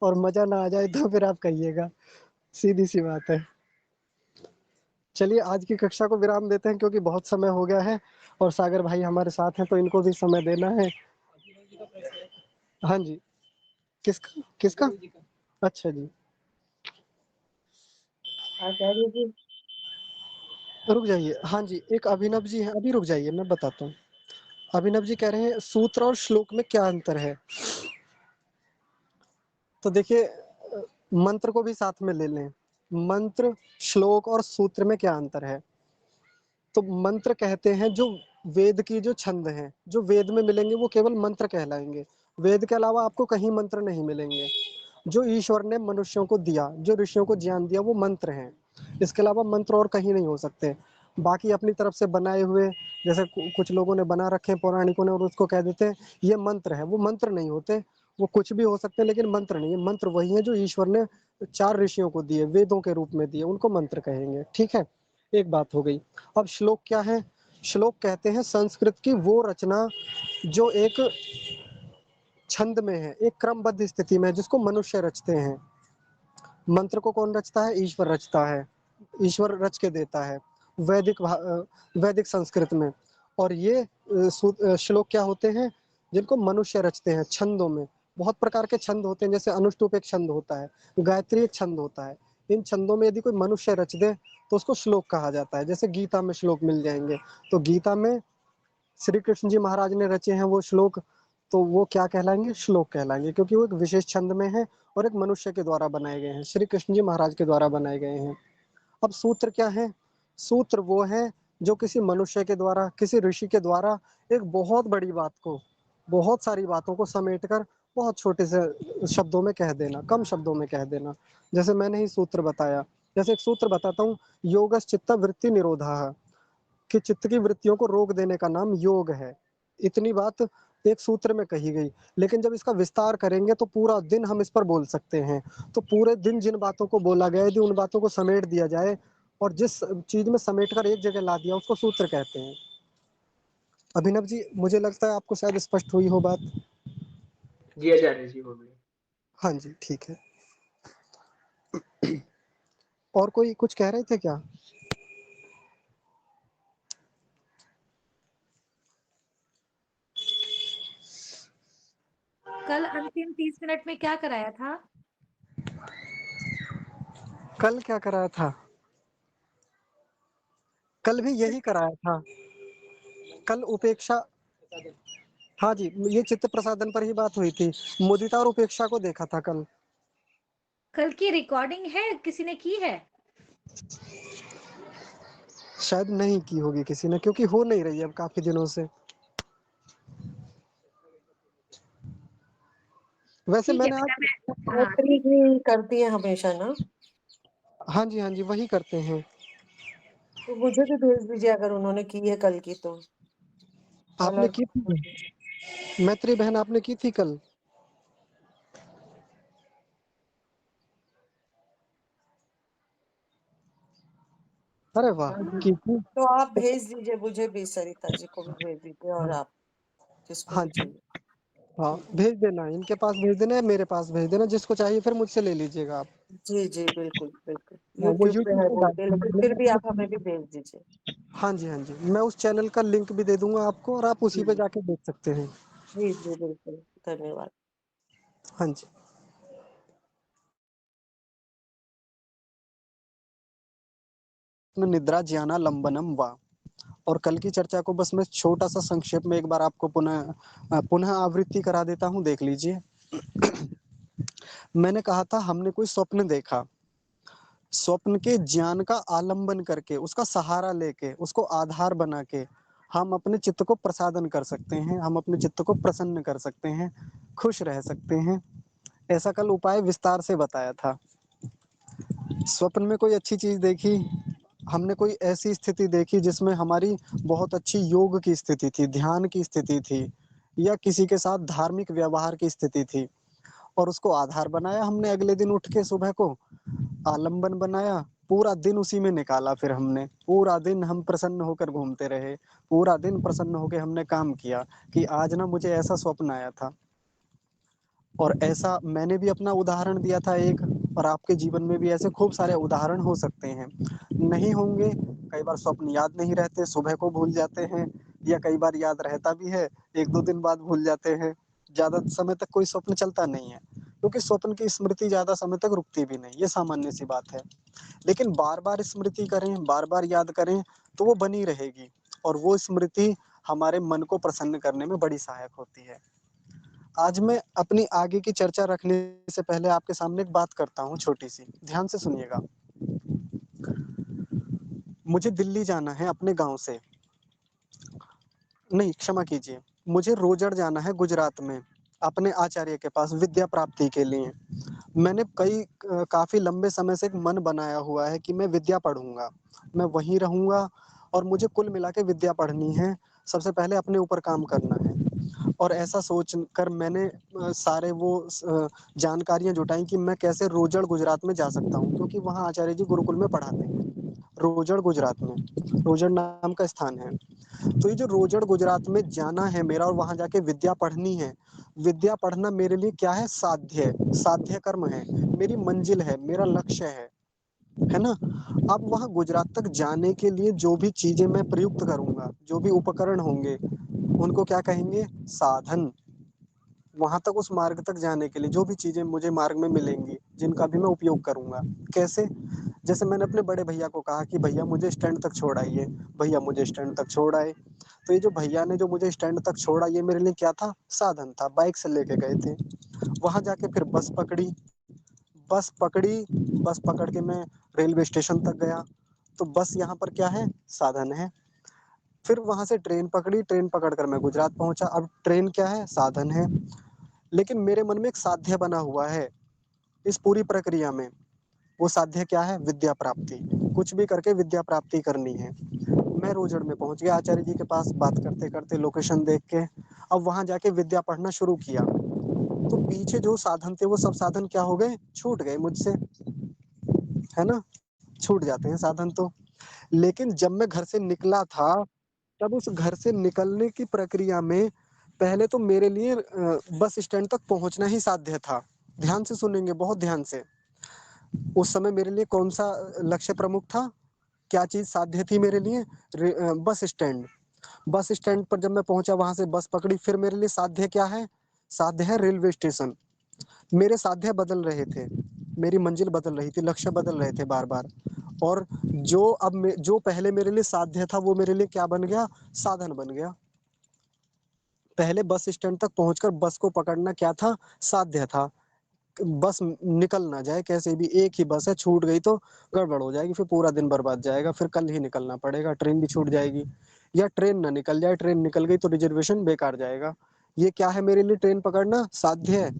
और मजा ना आ जाए तो फिर आप कहिएगा, सीधी सी बात है। चलिए आज की कक्षा को विराम देते हैं, क्योंकि बहुत समय हो गया है और सागर भाई हमारे साथ हैं तो इनको भी समय देना है। हाँ जी, किसका किसका? अच्छा जी, आचार्य जी। रुक जाइए। हाँ जी, एक अभिनव जी हैं, अभी रुक जाइए, मैं बताता हूँ। अभिनव जी कह रहे हैं सूत्र और श्लोक में क्या अंतर है। तो देखिए मंत्र को भी साथ में ले लें। मंत्र, श्लोक और सूत्र में क्या अंतर है? तो मंत्र कहते हैं जो वेद की जो छंद हैं, जो वेद में मिलेंगे वो केवल मंत्र कहलाएंगे। वेद के अलावा आपको कहीं मंत्र नहीं मिलेंगे। जो ईश्वर ने मनुष्यों को दिया, जो ऋषियों को ज्ञान दिया, वो मंत्र हैं। इसके अलावा मंत्र और कहीं नहीं हो सकते। बाकी अपनी तरफ से बनाए हुए, जैसे कुछ लोगों ने बना रखे हैं पौराणिकों ने, और उसको कह देते हैं ये मंत्र है, वो मंत्र नहीं होते। वो कुछ भी हो सकते हैं लेकिन मंत्र नहीं है। मंत्र वही है जो ईश्वर ने 4 ऋषियों को दिए, वेदों के रूप में दिए, उनको मंत्र कहेंगे। ठीक है, एक बात हो गई। अब श्लोक क्या है? श्लोक कहते हैं संस्कृत की वो रचना जो एक छंद में है, एक क्रमबद्ध स्थिति में, जिसको मनुष्य रचते हैं। मंत्र को कौन रचता है? ईश्वर रचता है, ईश्वर रच के देता है वैदिक संस्कृत में। और ये श्लोक क्या होते हैं? जिनको मनुष्य रचते हैं छंदों में। बहुत प्रकार के छंद होते हैं, जैसे अनुष्टुप एक छंद होता है, गायत्री एक छंद होता है। इन छंदों में यदि कोई मनुष्य रच दे तो उसको श्लोक कहा जाता है। जैसे गीता में श्लोक मिल जाएंगे, तो गीता में श्री कृष्ण जी महाराज ने रचे हैं वो श्लोक, तो वो क्या कहलाएंगे? श्लोक कहलाएंगे, क्योंकि वो एक विशेष छंद में है और एक मनुष्य के द्वारा बनाए गए हैं, श्री कृष्ण जी महाराज के द्वारा बनाए गए हैं। अब सूत्र क्या है? सूत्र वो है जो किसी मनुष्य के द्वारा, किसी ऋषि के द्वारा एक बहुत बड़ी बात को, बहुत सारी बातों को समेटकर बहुत छोटे से शब्दों में कह देना, कम शब्दों में कह देना। जैसे मैंने ही सूत्र बताया, जैसे एक सूत्र बताता हूँ, योगश्चित्त वृत्ति निरोधः, कि चित्त की वृत्तियों को रोक देने का नाम योग है। इतनी बात एक सूत्र में कही गई। लेकिन जब इसका विस्तार करेंगे तो पूरा दिन हम इस पर बोल सकते हैं। तो पूरे दिन जिन बातों को बोला गया, यदि उन बातों को समेट दिया जाए और जिस चीज में समेट कर एक जगह ला दिया, उसको सूत्र कहते हैं। अभिनव जी, मुझे लगता है आपको शायद स्पष्ट हुई हो बात। जी आचार्य जी, हो गई। हाँ जी, ठीक है। और कोई कुछ कह रहे थे क्या? कल अंतिम 30 मिनट में क्या कराया था? कल क्या कराया था? कल भी यही कराया था। कल उपेक्षा, हाँ जी, ये चित्त प्रसादन पर ही बात हुई थी। मुदिता और उपेक्षा को देखा था कल। कल की रिकॉर्डिंग है, किसी ने की है? शायद नहीं की होगी किसी ने, क्योंकि हो नहीं रही है अब काफ़ी दिनों से। वैसे ठीक है मैंने बेटा, आज, मैं हाँ गायत्री ठीक है। जी करती है हमेशा ना, हाँ जी, हाँ जी, वही करते हैं। तो मुझे भी भेज दीजिए अगर उन्होंने की है कल की तो। कल आपने और की थी? मैत्री बहन आपने की थी कल? अरे वाह! हाँ जी, की थी? तो आप भेज दीजिए, मुझे भी सरिता जी को भी भेज दीजिए, और आप जिसको हाँ भी जी, चाहिए। हाँ, ठीक है, भेज देना, इनके पास भेज देना या मेरे पास भेज देना, जिसको चाहिए फिर मुझसे ले लीजिएगा आप। जी जी बिल्कुल बिल्कुल, हाँ, वो यूट्यूब पे यूट्यूब है पे बोलते हैं, डालते लेकिन हैं। फिर भी आप हमें भी भेज दीजिए। हाँ जी, हाँ जी, मैं उस चैनल का लिंक भी दे दूँगा आपको और आप उसी पे जी जाके देख सकते हैं। जी जी बिल्कुल, धन्यवाद। हाँ जी। निद्रा ज्ञाना लंबनम वा। और कल की चर्चा को बस मैं छोटा-सा संक्षेप में एक बार आपको पुनः आवृत्ति करा देता हूँ, देख लीजिए। मैंने कहा था हमने कोई स्वप्न देखा, स्वप्न के ज्ञान का आलंबन करके, उसका सहारा लेके, उसको आधार बना के हम अपने चित्त को प्रसादन कर सकते हैं, हम अपने चित्त को प्रसन्न कर सकते हैं, खुश रह सकते हैं। ऐसा कल उपाय विस्तार से बताया था। स्वप्न में कोई अच्छी चीज़ देखी, हमने कोई ऐसी स्थिति देखी जिसमें हमारी बहुत अच्छी योग की स्थिति थी, ध्यान की स्थिति थी, या किसी के साथ धार्मिक व्यवहार की स्थिति थी, और उसको आधार बनाया हमने। अगले दिन उठ के सुबह को आलंबन बनाया, पूरा दिन उसी में निकाला। फिर हमने पूरा दिन हम प्रसन्न होकर घूमते रहे, पूरा दिन प्रसन्न होकर हमने काम किया कि आज ना मुझे ऐसा स्वप्न आया था। और ऐसा मैंने भी अपना उदाहरण दिया था एक, और आपके जीवन में भी ऐसे खूब सारे उदाहरण हो सकते हैं, नहीं होंगे। कई बार स्वप्न याद नहीं रहते, सुबह को भूल जाते हैं, या कई बार याद रहता भी है, 1-2 दिन बाद भूल जाते हैं। ज़्यादा समय तक कोई स्वप्न चलता नहीं है, क्योंकि स्वप्न की स्मृति ज़्यादा समय तक रुकती भी नहीं, ये सामान्य सी बात है। लेकिन बार-बार स्मृति करें, बार-बार याद करें, तो वो बनी रहेगी, और वो स्मृति हमारे मन को प्रसन्न करने में बड़ी सहायक होती है। आज मैं अपनी आगे की चर्चा रखने से पहले आपके सामने एक बात करता हूँ छोटी-सी, ध्यान से सुनिएगा। मुझे दिल्ली जाना है अपने गाँव से, नहीं क्षमा कीजिए, मुझे रोजड़ जाना है गुजरात में, अपने आचार्य के पास विद्या प्राप्ति के लिए। मैंने काफ़ी लंबे समय से एक मन बनाया हुआ है कि मैं विद्या पढ़ूँगा, मैं वहीं रहूँगा, और मुझे कुल मिला के विद्या पढ़नी है, सबसे पहले अपने ऊपर काम करना है। और ऐसा सोच कर मैंने सारे वो जानकारियाँ जुटाई कि मैं कैसे रोजड़ गुजरात में जा सकता हूँ, क्योंकि वहाँ आचार्य जी गुरुकुल में पढ़ाते हैं। रोजड़ गुजरात में, रोजड़ नाम का स्थान है। तो ये जो रोजड़ गुजरात में जाना है मेरा, और वहाँ जाके विद्या पढ़नी है, विद्या पढ़ना मेरे लिए क्या है? साध्य कर्म है, मेरी मंजिल है, मेरा लक्ष्य है ना? अब वहाँ गुजरात तक जाने के लिए जो भी चीज़ें मैं प्रयुक्त करूँगा, जो भी उपकरण होंगे, उनको क्या कहेंगे? साधन। वहाँ तक, उस मार्ग तक जाने के लिए जो भी चीज़ें मुझे मार्ग में मिलेंगी, जिनका भी मैं उपयोग करूँगा। कैसे? जैसे मैंने अपने बड़े भैया को कहा कि भैया मुझे स्टैंड तक छोड़ आइए, भैया मुझे स्टैंड तक छोड़ आए। तो ये जो भैया ने जो मुझे स्टैंड तक छोड़ा, ये मेरे लिए क्या था? साधन था, बाइक से लेके गए थे। वहाँ जाके फिर बस पकड़ी, बस पकड़ के मैं रेलवे स्टेशन तक गया, तो बस यहाँ पर क्या है? साधन है। फिर वहाँ से ट्रेन पकड़ी, ट्रेन पकड़ कर मैं गुजरात पहुँचा, अब ट्रेन क्या है? साधन है। लेकिन मेरे मन में एक साध्य बना हुआ है इस पूरी प्रक्रिया में। वो साध्य क्या है? विद्या प्राप्ति। कुछ भी करके विद्या प्राप्ति करनी है। मैं रोजड़ में पहुंच गया आचार्य जी के पास, बात करते करते लोकेशन देख के। अब वहां जाके विद्या पढ़ना शुरू किया, तो पीछे जो साधन थे वो सब साधन क्या हो गए? छूट गए मुझसे, है ना? छूट जाते हैं साधन तो। लेकिन जब मैं घर से निकला था, तब उस घर से निकलने की प्रक्रिया में पहले तो मेरे लिए बस स्टैंड तक पहुंचना ही साध्य था। ध्यान से सुनेंगे, बहुत ध्यान से। उस समय मेरे लिए कौन सा लक्ष्य प्रमुख था? क्या चीज़ साध्य थी मेरे लिए? Bus stand. बस स्टैंड पर जब मैं पहुंचा, वहां से बस पकड़ी, फिर मेरे लिए साध्य क्या है? साध्य है रेलवे स्टेशन। मेरे साध्य बदल रहे थे। मेरी मंजिल बदल रही थी, लक्ष्य बदल रहे थे बार-बार। और जो पहले मेरे लिए साध्य था वो मेरे लिए क्या बन गया? साधन बन गया। पहले बस स्टैंड तक पहुँचकर बस को पकड़ना क्या था? साध्य था। बस निकल ना जाए कैसे भी, एक ही बस है, छूट गई तो गड़बड़ हो जाएगी, फिर पूरा दिन बर्बाद जाएगा, फिर कल ही निकलना पड़ेगा, ट्रेन भी छूट जाएगी। या ट्रेन ना निकल जाए, ट्रेन निकल गई तो रिजर्वेशन बेकार जाएगा। ये क्या है मेरे लिए? ट्रेन पकड़ना साध्य है।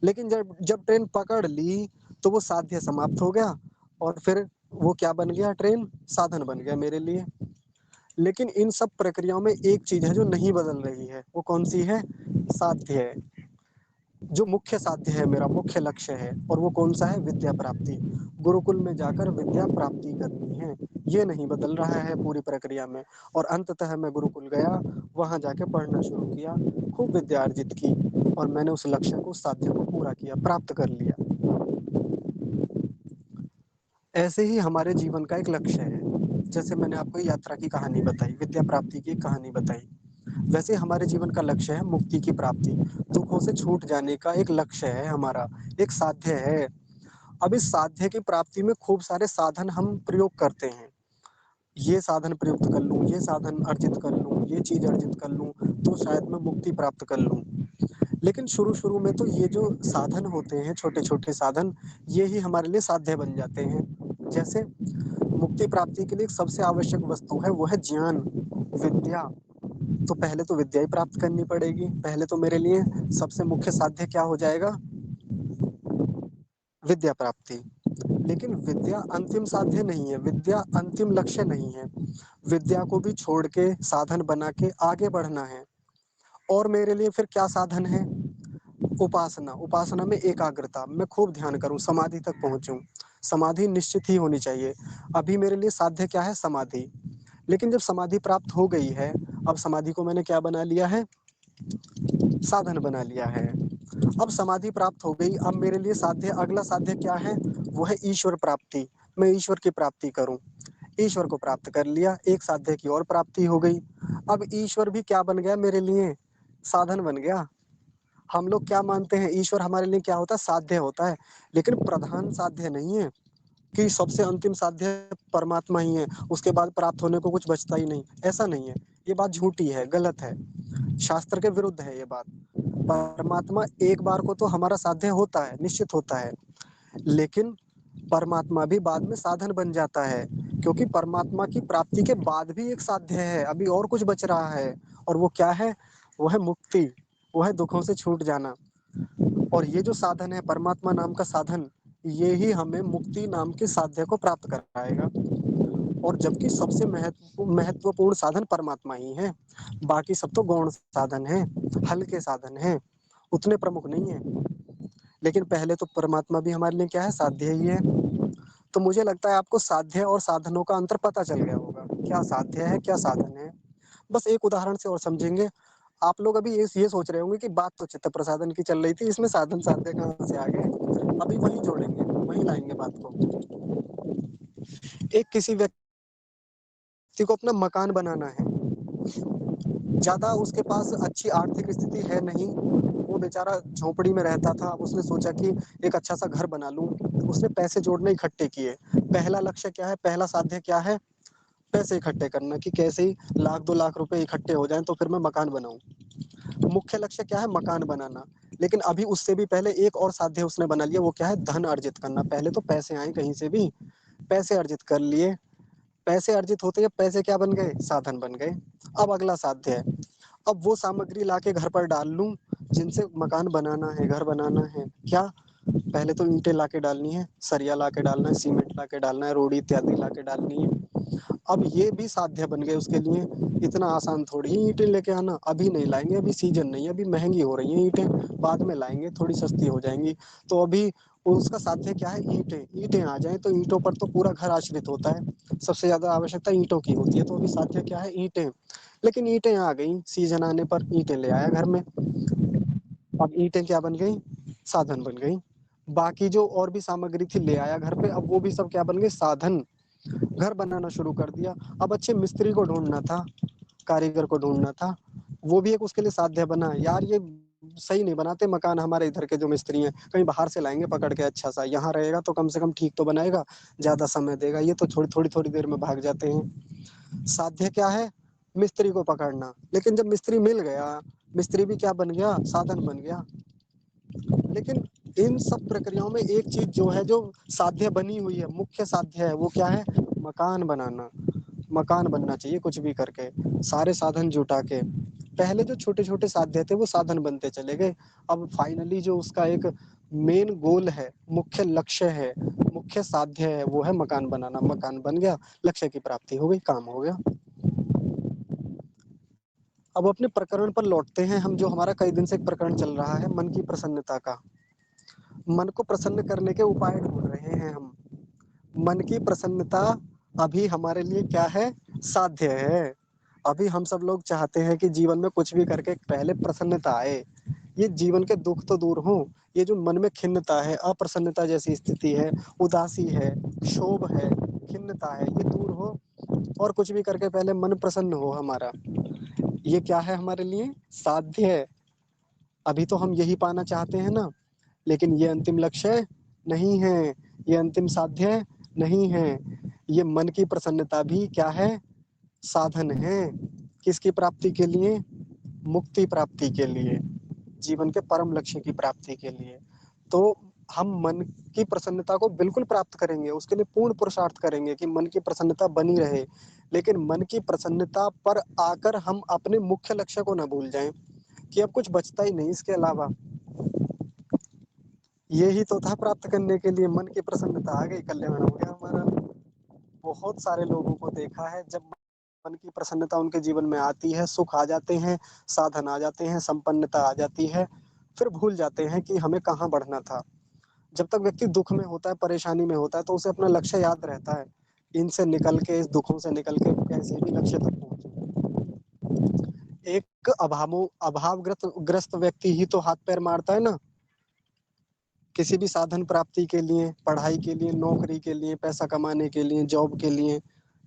लेकिन जब जब ट्रेन पकड़ ली तो वो साध्य समाप्त हो गया और फिर वो क्या बन गया? ट्रेन साधन बन गया मेरे लिए। लेकिन इन सब प्रक्रियाओं में एक चीज है जो नहीं बदल रही है, वो कौन सी है? साध्य है। जो मुख्य साध्य है, मेरा मुख्य लक्ष्य है, और वो कौन सा है? विद्या प्राप्ति। गुरुकुल में जाकर विद्या प्राप्ति करनी है, ये नहीं बदल रहा है पूरी प्रक्रिया में। और अंततः मैं गुरुकुल गया, वहां जाके पढ़ना शुरू किया, खूब विद्या अर्जित की, और मैंने उस लक्ष्य को, साध्य को पूरा किया, प्राप्त कर लिया। ऐसे ही हमारे जीवन का एक लक्ष्य है। जैसे मैंने आपको यात्रा की कहानी बताई, विद्या प्राप्ति की कहानी बताई, वैसे हमारे जीवन का लक्ष्य है मुक्ति की प्राप्ति। दुखों से छूट जाने का एक लक्ष्य है हमारा, एक साध्य है। अब इस साध्य की प्राप्ति में खूब सारे साधन हम प्रयोग करते हैं। ये साधन प्रयुक्त कर लूँ, ये साधन अर्जित कर लूँ, ये चीज़ अर्जित कर लूँ, तो शायद मैं मुक्ति प्राप्त कर लूँ। लेकिन शुरू-शुरू में तो ये जो साधन होते हैं, छोटे-छोटे साधन, ये ही हमारे लिए साध्य बन जाते हैं। जैसे मुक्ति प्राप्ति के लिए सबसे आवश्यक वस्तु है, वो है ज्ञान, विद्या। तो पहले तो विद्या ही प्राप्त करनी पड़ेगी। पहले तो मेरे लिए सबसे मुख्य साध्य क्या हो जाएगा? विद्या प्राप्ति। लेकिन विद्या अंतिम साध्य नहीं है, विद्या अंतिम लक्ष्य नहीं है। विद्या को भी छोड़ के, साधन बना के आगे बढ़ना है। और मेरे लिए फिर क्या साधन है? उपासना। उपासना में एकाग्रता, मैं खूब ध्यान करूँ, समाधि तक पहुँचूँ। समाधि निश्चित ही होनी चाहिए। अभी मेरे लिए साध्य क्या है? समाधि। लेकिन जब समाधि प्राप्त हो गई है, अब समाधि को मैंने क्या बना लिया है? साधन बना लिया है। अब समाधि प्राप्त हो गई, अब मेरे लिए साध्य, अगला साध्य क्या है? वो है ईश्वर प्राप्ति। मैं ईश्वर की प्राप्ति करूं। ईश्वर को प्राप्त कर लिया, एक साध्य की और प्राप्ति हो गई। अब ईश्वर भी क्या बन गया मेरे लिए? साधन बन गया। हम लोग क्या मानते हैं? ईश्वर हमारे लिए क्या होता है? साध्य होता है। लेकिन प्रधान साध्य नहीं है कि सबसे अंतिम साध्य परमात्मा ही है, उसके बाद प्राप्त होने को कुछ बचता ही नहीं। ऐसा नहीं है, ये बात झूठी है, गलत है, शास्त्र के विरुद्ध है ये बात। परमात्मा एक बार को तो हमारा साध्य होता है, निश्चित होता है, लेकिन परमात्मा भी बाद में साधन बन जाता है, क्योंकि परमात्मा की प्राप्ति के बाद भी एक साध्य है, अभी और कुछ बच रहा है, और वो क्या है? वो है मुक्ति, वो है दुखों से छूट जाना। और ये जो साधन है, परमात्मा नाम का साधन, ये ही हमें मुक्ति नाम के साध्य को प्राप्त कराएगा। और जबकि सबसे महत्वपूर्ण साधन परमात्मा ही है, बाकी सब तो गौण साधन है, हल्के साधन है, उतने प्रमुख नहीं है। लेकिन पहले तो परमात्मा भी हमारे लिए क्या है? साध्य ही है। तो मुझे लगता है आपको साध्य और साधनों का अंतर पता चल गया होगा, क्या साध्य है, क्या साधन है। बस एक उदाहरण से और समझेंगे। आप लोग अभी ये सोच रहे होंगे कि बात तो चित्त प्रसादन की चल रही थी, इसमें साधन साध्य कहाँ से आ गए? अभी वहीं जोड़ेंगे, वहीं लाएंगे बात को। एक किसी व्यक्ति को अपना मकान बनाना है, ज्यादा उसके पास अच्छी आर्थिक स्थिति है नहीं, वो बेचारा झोपड़ी में रहता था। अब उसने सोचा कि एक अच्छा सा घर बना लूं, उसने पैसे जोड़ने इकट्ठे किए। पहला लक्ष्य क्या है? पहला साध्य क्या है? पैसे इकट्ठे करना, कि कैसे ही 1 लाख 2 लाख रुपए इकट्ठे हो जाएं तो फिर मैं मकान बनाऊं। मुख्य लक्ष्य क्या है? मकान बनाना। लेकिन अभी उससे भी पहले एक और साध्य उसने बना लिया, वो क्या है? धन अर्जित करना। पहले तो पैसे आए कहीं से भी, पैसे अर्जित कर लिए, पैसे अर्जित होते ही पैसे क्या बन गए? साधन बन गए। अब अगला साध्य है, अब वो सामग्री लाके घर पर डाल लूं जिनसे मकान बनाना है, घर बनाना है। क्या? पहले तो ईंटें लाके डालनी है, सरिया लाके डालना है, सीमेंट लाके डालना है, रोड़ी इत्यादि लाके डालनी है। अब ये भी साध्य बन गए उसके लिए। इतना आसान थोड़ी ही ईंटें लेके आना, अभी नहीं लाएंगे, अभी सीजन नहीं है, अभी महंगी हो रही हैं ईंटें, बाद में लाएंगे, थोड़ी सस्ती हो जाएंगी। तो अभी उसका साध्य क्या है? ईंटें। ईंटें आ जाएं तो ईंटों पर तो पूरा घर आश्रित होता है, सबसे ज्यादा आवश्यकता ईंटों की होती है। तो अभी साध्य क्या है? ईंटें। लेकिन ईंटें आ गई, सीजन आने पर ईंटें ले आया घर में। अब ईंटें क्या बन गई? साधन बन गई। बाकी जो और भी सामग्री थी ले आया घर पे, अब वो भी सब क्या बन गए? साधन। घर बनाना शुरू कर दिया। अब अच्छे मिस्त्री को ढूंढना था, कारीगर को ढूंढना था, वो भी एक उसके लिए साध्य बना। यार ये सही नहीं बनाते मकान। हमारे इधर के जो मिस्त्री हैं कहीं बाहर से लाएंगे पकड़ के अच्छा सा, यहाँ रहेगा तो कम से कम ठीक तो बनाएगा, ज़्यादा समय देगा। ये तो थोड़ी देर में भाग जाते हैं। साध्य क्या है? मिस्त्री को पकड़ना। लेकिन जब मिस्त्री मिल गया, मिस्त्री भी क्या बन गया? साधन बन गया। लेकिन इन सब प्रक्रियाओं में एक चीज जो है, जो साध्य बनी हुई है, मुख्य साध्य है, वो क्या है? मकान बनाना। मकान बनना चाहिए कुछ भी करके, सारे साधन जुटा के। पहले जो छोटे छोटे साध्य थे वो साधन बनते चले गए। अब फाइनली जो उसका एक मेन गोल है, मुख्य लक्ष्य है, मुख्य साध्य है, वो है मकान बनाना। मकान बन गया, लक्ष्य की प्राप्ति हो गई, काम हो गया। अब अपने प्रकरण पर लौटते हैं हम। जो हमारा कई दिन से एक प्रकरण चल रहा है मन की प्रसन्नता का। मन को प्रसन्न करने के उपाय ढूंढ रहे हैं हम। मन की प्रसन्नता अभी हमारे लिए क्या है? साध्य है। अभी हम सब लोग चाहते हैं कि जीवन में कुछ भी करके पहले प्रसन्नता आए। ये जीवन के दुख तो दूर हो, ये जो मन में खिन्नता है, अप्रसन्नता जैसी स्थिति है, उदासी है, क्षोभ है, खिन्नता है, ये दूर हो और कुछ भी करके पहले मन प्रसन्न हो हमारा। ये क्या है हमारे लिए? साध्य है। अभी तो हम यही पाना चाहते हैं ना, लेकिन ये अंतिम लक्ष्य नहीं है, ये अंतिम साध्य नहीं है। ये मन की प्रसन्नता भी क्या है? साधन है। किसकी प्राप्ति के लिए? मुक्ति प्राप्ति के लिए, जीवन के परम लक्ष्य की प्राप्ति के लिए। तो हम मन की प्रसन्नता को बिल्कुल प्राप्त करेंगे, उसके लिए पूर्ण पुरुषार्थ करेंगे कि मन की प्रसन्नता बनी रहे। लेकिन मन की प्रसन्नता पर आकर हम अपने मुख्य लक्ष्य को ना भूल जाएं कि अब कुछ बचता ही नहीं इसके अलावा। ये ही तो था प्राप्त करने के लिए। मन की प्रसन्नता आ गई, कल्याण हो गया हमारा। बहुत सारे लोगों को देखा है, जब मन की प्रसन्नता उनके जीवन में आती है, सुख आ जाते हैं, साधन आ जाते हैं, संपन्नता आ जाती है, फिर भूल जाते हैं कि हमें कहाँ बढ़ना था। जब तक व्यक्ति दुख में होता है, परेशानी में होता है, तो उसे अपना लक्ष्य याद रहता है। इनसे निकल के, इस दुखों से निकल के कैसे भी लक्ष्य तक पहुंचे। एक अभावग्रस्त व्यक्ति ही तो हाथ पैर मारता है ना, किसी भी साधन प्राप्ति के लिए, पढ़ाई के लिए, नौकरी के लिए, पैसा कमाने के लिए, जॉब के लिए।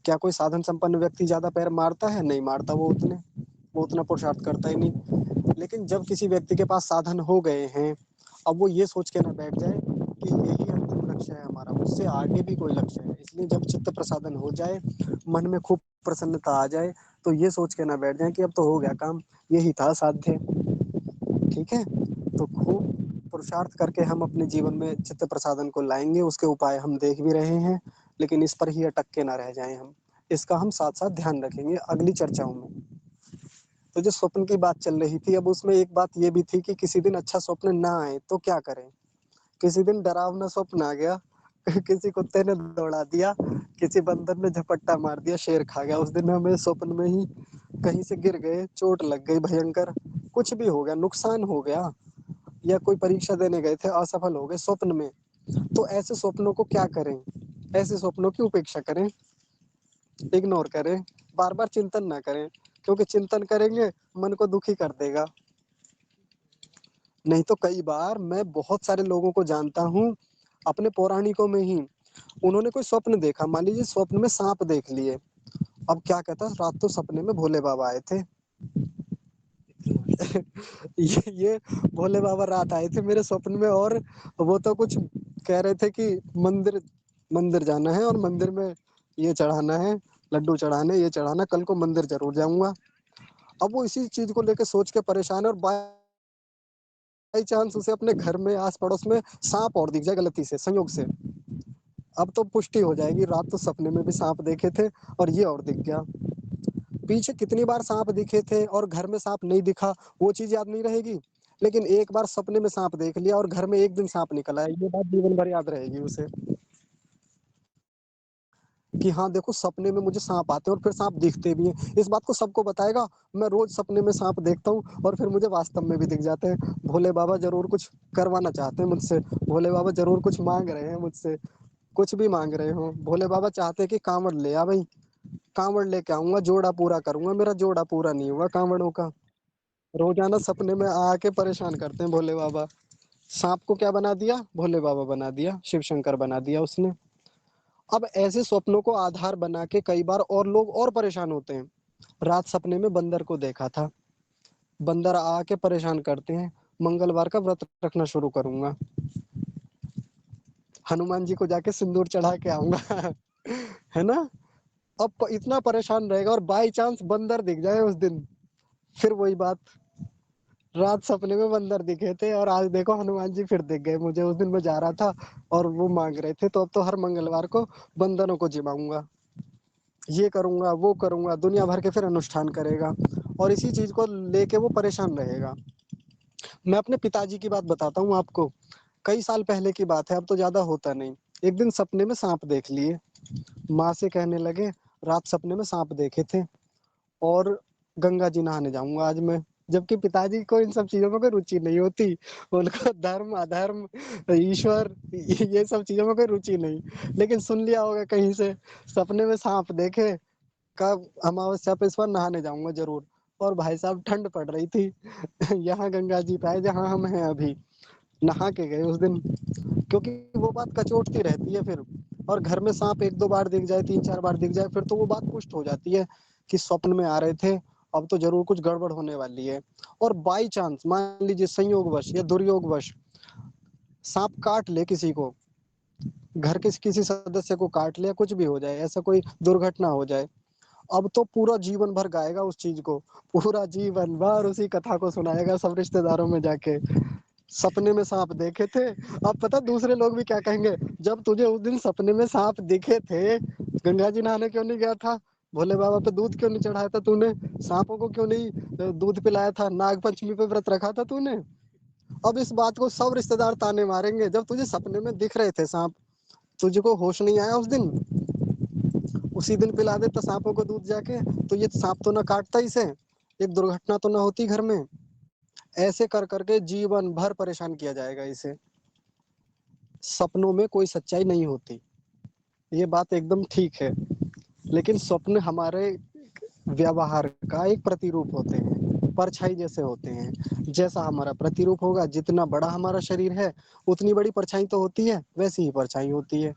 क्या कोई साधन संपन्न व्यक्ति ज्यादा पैर मारता है? नहीं मारता। वो उतना पुरुषार्थ करता ही नहीं। लेकिन जब किसी व्यक्ति के पास साधन हो गए हैं, अब वो ये सोच के ना बैठ जाए कि यही अंतिम लक्ष्य है हमारा, उससे आगे भी कोई लक्ष्य है। इसलिए जब चित्त प्रसादन हो जाए, मन में खूब प्रसन्नता आ जाए, तो ये सोच के ना बैठ जाए कि अब तो हो गया काम, यही था साध्य। ठीक है, तो खूब पुरुषार्थ करके हम अपने जीवन में चित्त प्रसादन को लाएंगे। उसके उपाय हम देख भी रहे हैं, लेकिन इस पर ही अटक के ना रह जाएं हम। इसका हम साथ साथ ध्यान रखेंगे अगली चर्चाओं में। तो जो स्वप्न की बात चल रही थी, अब उसमें एक बात ये भी थी कि किसी दिन अच्छा स्वप्न ना आए तो क्या करें। किसी दिन डरावना स्वप्न आ गया, किसी कुत्ते ने दौड़ा दिया, किसी बंदर ने झपट्टा मार दिया, शेर खा गया। उस दिन हमें स्वप्न में ही कहीं से गिर गए, चोट लग गई भयंकर, कुछ भी हो गया, नुकसान हो गया, या कोई परीक्षा देने गए थे, असफल हो गए स्वप्न में। तो ऐसे स्वप्नों को क्या करें? ऐसे स्वप्नों की उपेक्षा करें, इग्नोर करें, बार बार चिंतन ना करें, क्योंकि चिंतन करेंगे मन को दुखी कर देगा। नहीं तो कई बार मैं बहुत सारे लोगों को जानता हूँ, अपने पौराणिकों में ही, उन्होंने कोई स्वप्न देखा, मान लीजिए स्वप्न में सांप देख लिए। अब क्या कहता, रात तो सपने में भोले बाबा आए थे। ये भोले बाबा रात आए थे मेरे स्वप्न में, और वो तो कुछ कह रहे थे कि मंदिर मंदिर जाना है और मंदिर में ये चढ़ाना है, लड्डू चढ़ाने, ये चढ़ाना, कल को मंदिर जरूर जाऊंगा। अब वो इसी चीज को लेकर सोच के परेशान है, और बाई चांस उसे अपने घर में आस पड़ोस में सांप और दिख जाए गलती से, संयोग से, अब तो पुष्टि हो जाएगी, रात तो सपने में भी सांप देखे थे और ये और दिख गया। पीछे कितनी बार सांप दिखे थे और घर में सांप नहीं दिखा, वो चीज याद नहीं रहेगी। लेकिन एक बार सपने में सांप देख लिया और घर में एक दिन सांप निकला है, ये बात जीवन भर याद रहेगी उसे, कि हाँ देखो सपने में मुझे सांप आते हैं और फिर सांप दिखते भी हैं। इस बात को सबको बताएगा, मैं रोज सपने में सांप देखता हूँ और फिर मुझे वास्तव में भी दिख जाते हैं। भोले बाबा जरूर कुछ करवाना चाहते हैं मुझसे, भोले बाबा जरूर कुछ मांग रहे हैं मुझसे, कुछ भी मांग रहे हो। भोले बाबा चाहते हैं कि कांवड़ ले आ भाई, कांवड़ लेके आऊंगा, जोड़ा पूरा करूंगा, मेरा जोड़ा पूरा नहीं हुआ कांवड़ों का। रोजाना सपने में आके परेशान करते हैं भोले बाबा। सांप को क्या बना दिया? भोले बाबा बना दिया, शिव शंकर बना दिया उसने। अब ऐसे स्वप्नों को आधार बना के कई बार और लोग और परेशान होते हैं। रात सपने में बंदर को देखा था, बंदर आके परेशान करते हैं, मंगलवार का व्रत रखना शुरू करूंगा, हनुमान जी को जाके सिंदूर चढ़ा के आऊंगा। है ना। अब इतना परेशान रहेगा, और बाई चांस बंदर दिख जाए उस दिन, फिर वही बात, रात सपने में बंदर दिखे थे और आज देखो हनुमान जी फिर दिख गए मुझे। उस दिन मैं जा रहा था और वो मांग रहे थे, तो अब तो हर मंगलवार को बंदरों को जिमाऊंगा, ये करूंगा वो करूंगा, दुनिया भर के फिर अनुष्ठान करेगा, और इसी चीज को लेके वो परेशान रहेगा। मैं अपने पिताजी की बात बताता हूँ आपको, कई साल पहले की बात है, अब तो ज्यादा होता नहीं। एक दिन सपने में सांप देख लिए, माँ से कहने लगे रात सपने में सांप देखे थे और गंगा जी नहाने जाऊंगा आज मैं। जबकि पिताजी को इन सब चीजों में कोई रुचि नहीं होती, उनको धर्म अधर्म ईश्वर ये सब चीजों में कोई रुचि नहीं, लेकिन सुन लिया होगा कहीं से, सपने में सांप देखे, कब अमावस्या पे इस बार नहाने जाऊंगा जरूर। और भाई साहब ठंड पड़ रही थी, यहाँ गंगा जी पे आए जहाँ हम हैं अभी, नहा के गए उस दिन, क्योंकि वो बात कचोटती रहती है फिर। और घर में सांप एक दो बार दिख जाए, तीन चार बार दिख जाए, फिर तो वो बात पुष्ट हो जाती है कि स्वप्न में आ रहे थे, अब तो जरूर कुछ गड़बड़ होने वाली है। और बाई चांस मान लीजिए संयोगवश या दुर्योगवश सांप काट ले किसी को, घर के किसी सदस्य को काट ले, कुछ भी हो जाए, ऐसा कोई दुर्घटना हो जाए, अब तो पूरा जीवन भर गाएगा उस चीज को, पूरा जीवन भर उसी कथा को सुनाएगा सब रिश्तेदारों में जाके, सपने में सांप देखे थे। अब पता दूसरे लोग भी क्या कहेंगे, जब तुझे उस दिन सपने में सांप दिखे थे, गंगा जी नहाने क्यों नहीं गया था, भोले बाबा पे दूध क्यों नहीं चढ़ाया था तूने, सांपों को क्यों नहीं दूध पिलाया था, नाग पंचमी पे व्रत रखा था तूने। अब इस बात को सब रिश्तेदार ताने मारेंगे, जब तुझे सपने में दिख रहे थे सांप, तुझको होश नहीं आया उस दिन, उसी दिन पिला देता सांपों को दूध जाके, तो ये सांप तो ना काटता इसे, एक दुर्घटना तो ना होती घर में। ऐसे कर करके जीवन भर परेशान किया जाएगा इसे। सपनों में कोई सच्चाई नहीं होती, ये बात एकदम ठीक है, लेकिन स्वप्न हमारे व्यवहार का एक प्रतिरूप होते हैं, परछाई जैसे होते हैं। जैसा हमारा प्रतिरूप होगा, जितना बड़ा हमारा शरीर है उतनी बड़ी परछाई तो होती है, वैसी ही परछाई होती है,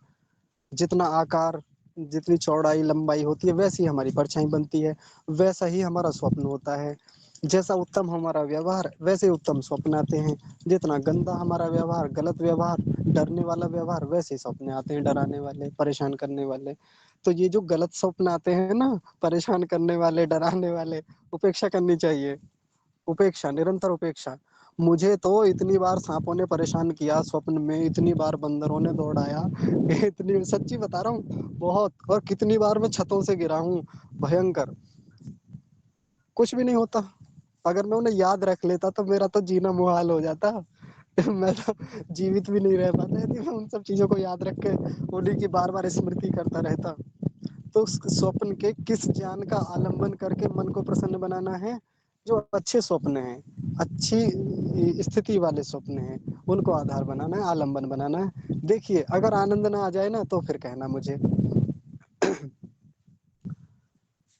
जितना आकार जितनी चौड़ाई लंबाई होती है वैसी हमारी परछाई बनती है, वैसा ही हमारा स्वप्न होता है। जैसा उत्तम हमारा व्यवहार वैसे उत्तम स्वप्न आते हैं, जितना गंदा हमारा व्यवहार, गलत व्यवहार, डरने वाला व्यवहार, वैसे सपने आते हैं, डराने वाले, परेशान करने वाले। तो ये जो गलत स्वप्न आते हैं ना, परेशान करने वाले, डराने वाले, उपेक्षा करनी चाहिए, उपेक्षा, निरंतर उपेक्षा। मुझे तो इतनी बार सांपों ने परेशान किया स्वप्न में, इतनी बार बंदरों ने दौड़ाया, इतनी, सच्ची बता रहा हूँ बहुत, और कितनी बार मैं छतों से गिरा हूँ, भयंकर, कुछ भी नहीं होता। अगर मैं उन्हें याद रख लेता तो मेरा तो जीना मुहाल हो जाता। मैं तो जीवित भी नहीं रह पाता यदि मैं उन सब चीजों को याद रख के उन्हीं की बार बार स्मृति करता रहता। तो स्वप्न के किस ज्ञान का आलंबन करके मन को प्रसन्न बनाना है, जो अच्छे स्वप्न हैं, अच्छी स्थिति वाले स्वप्न हैं, उनको आधार बनाना है, आलंबन बनाना है। देखिए अगर आनंद ना आ जाए ना तो फिर कहना मुझे।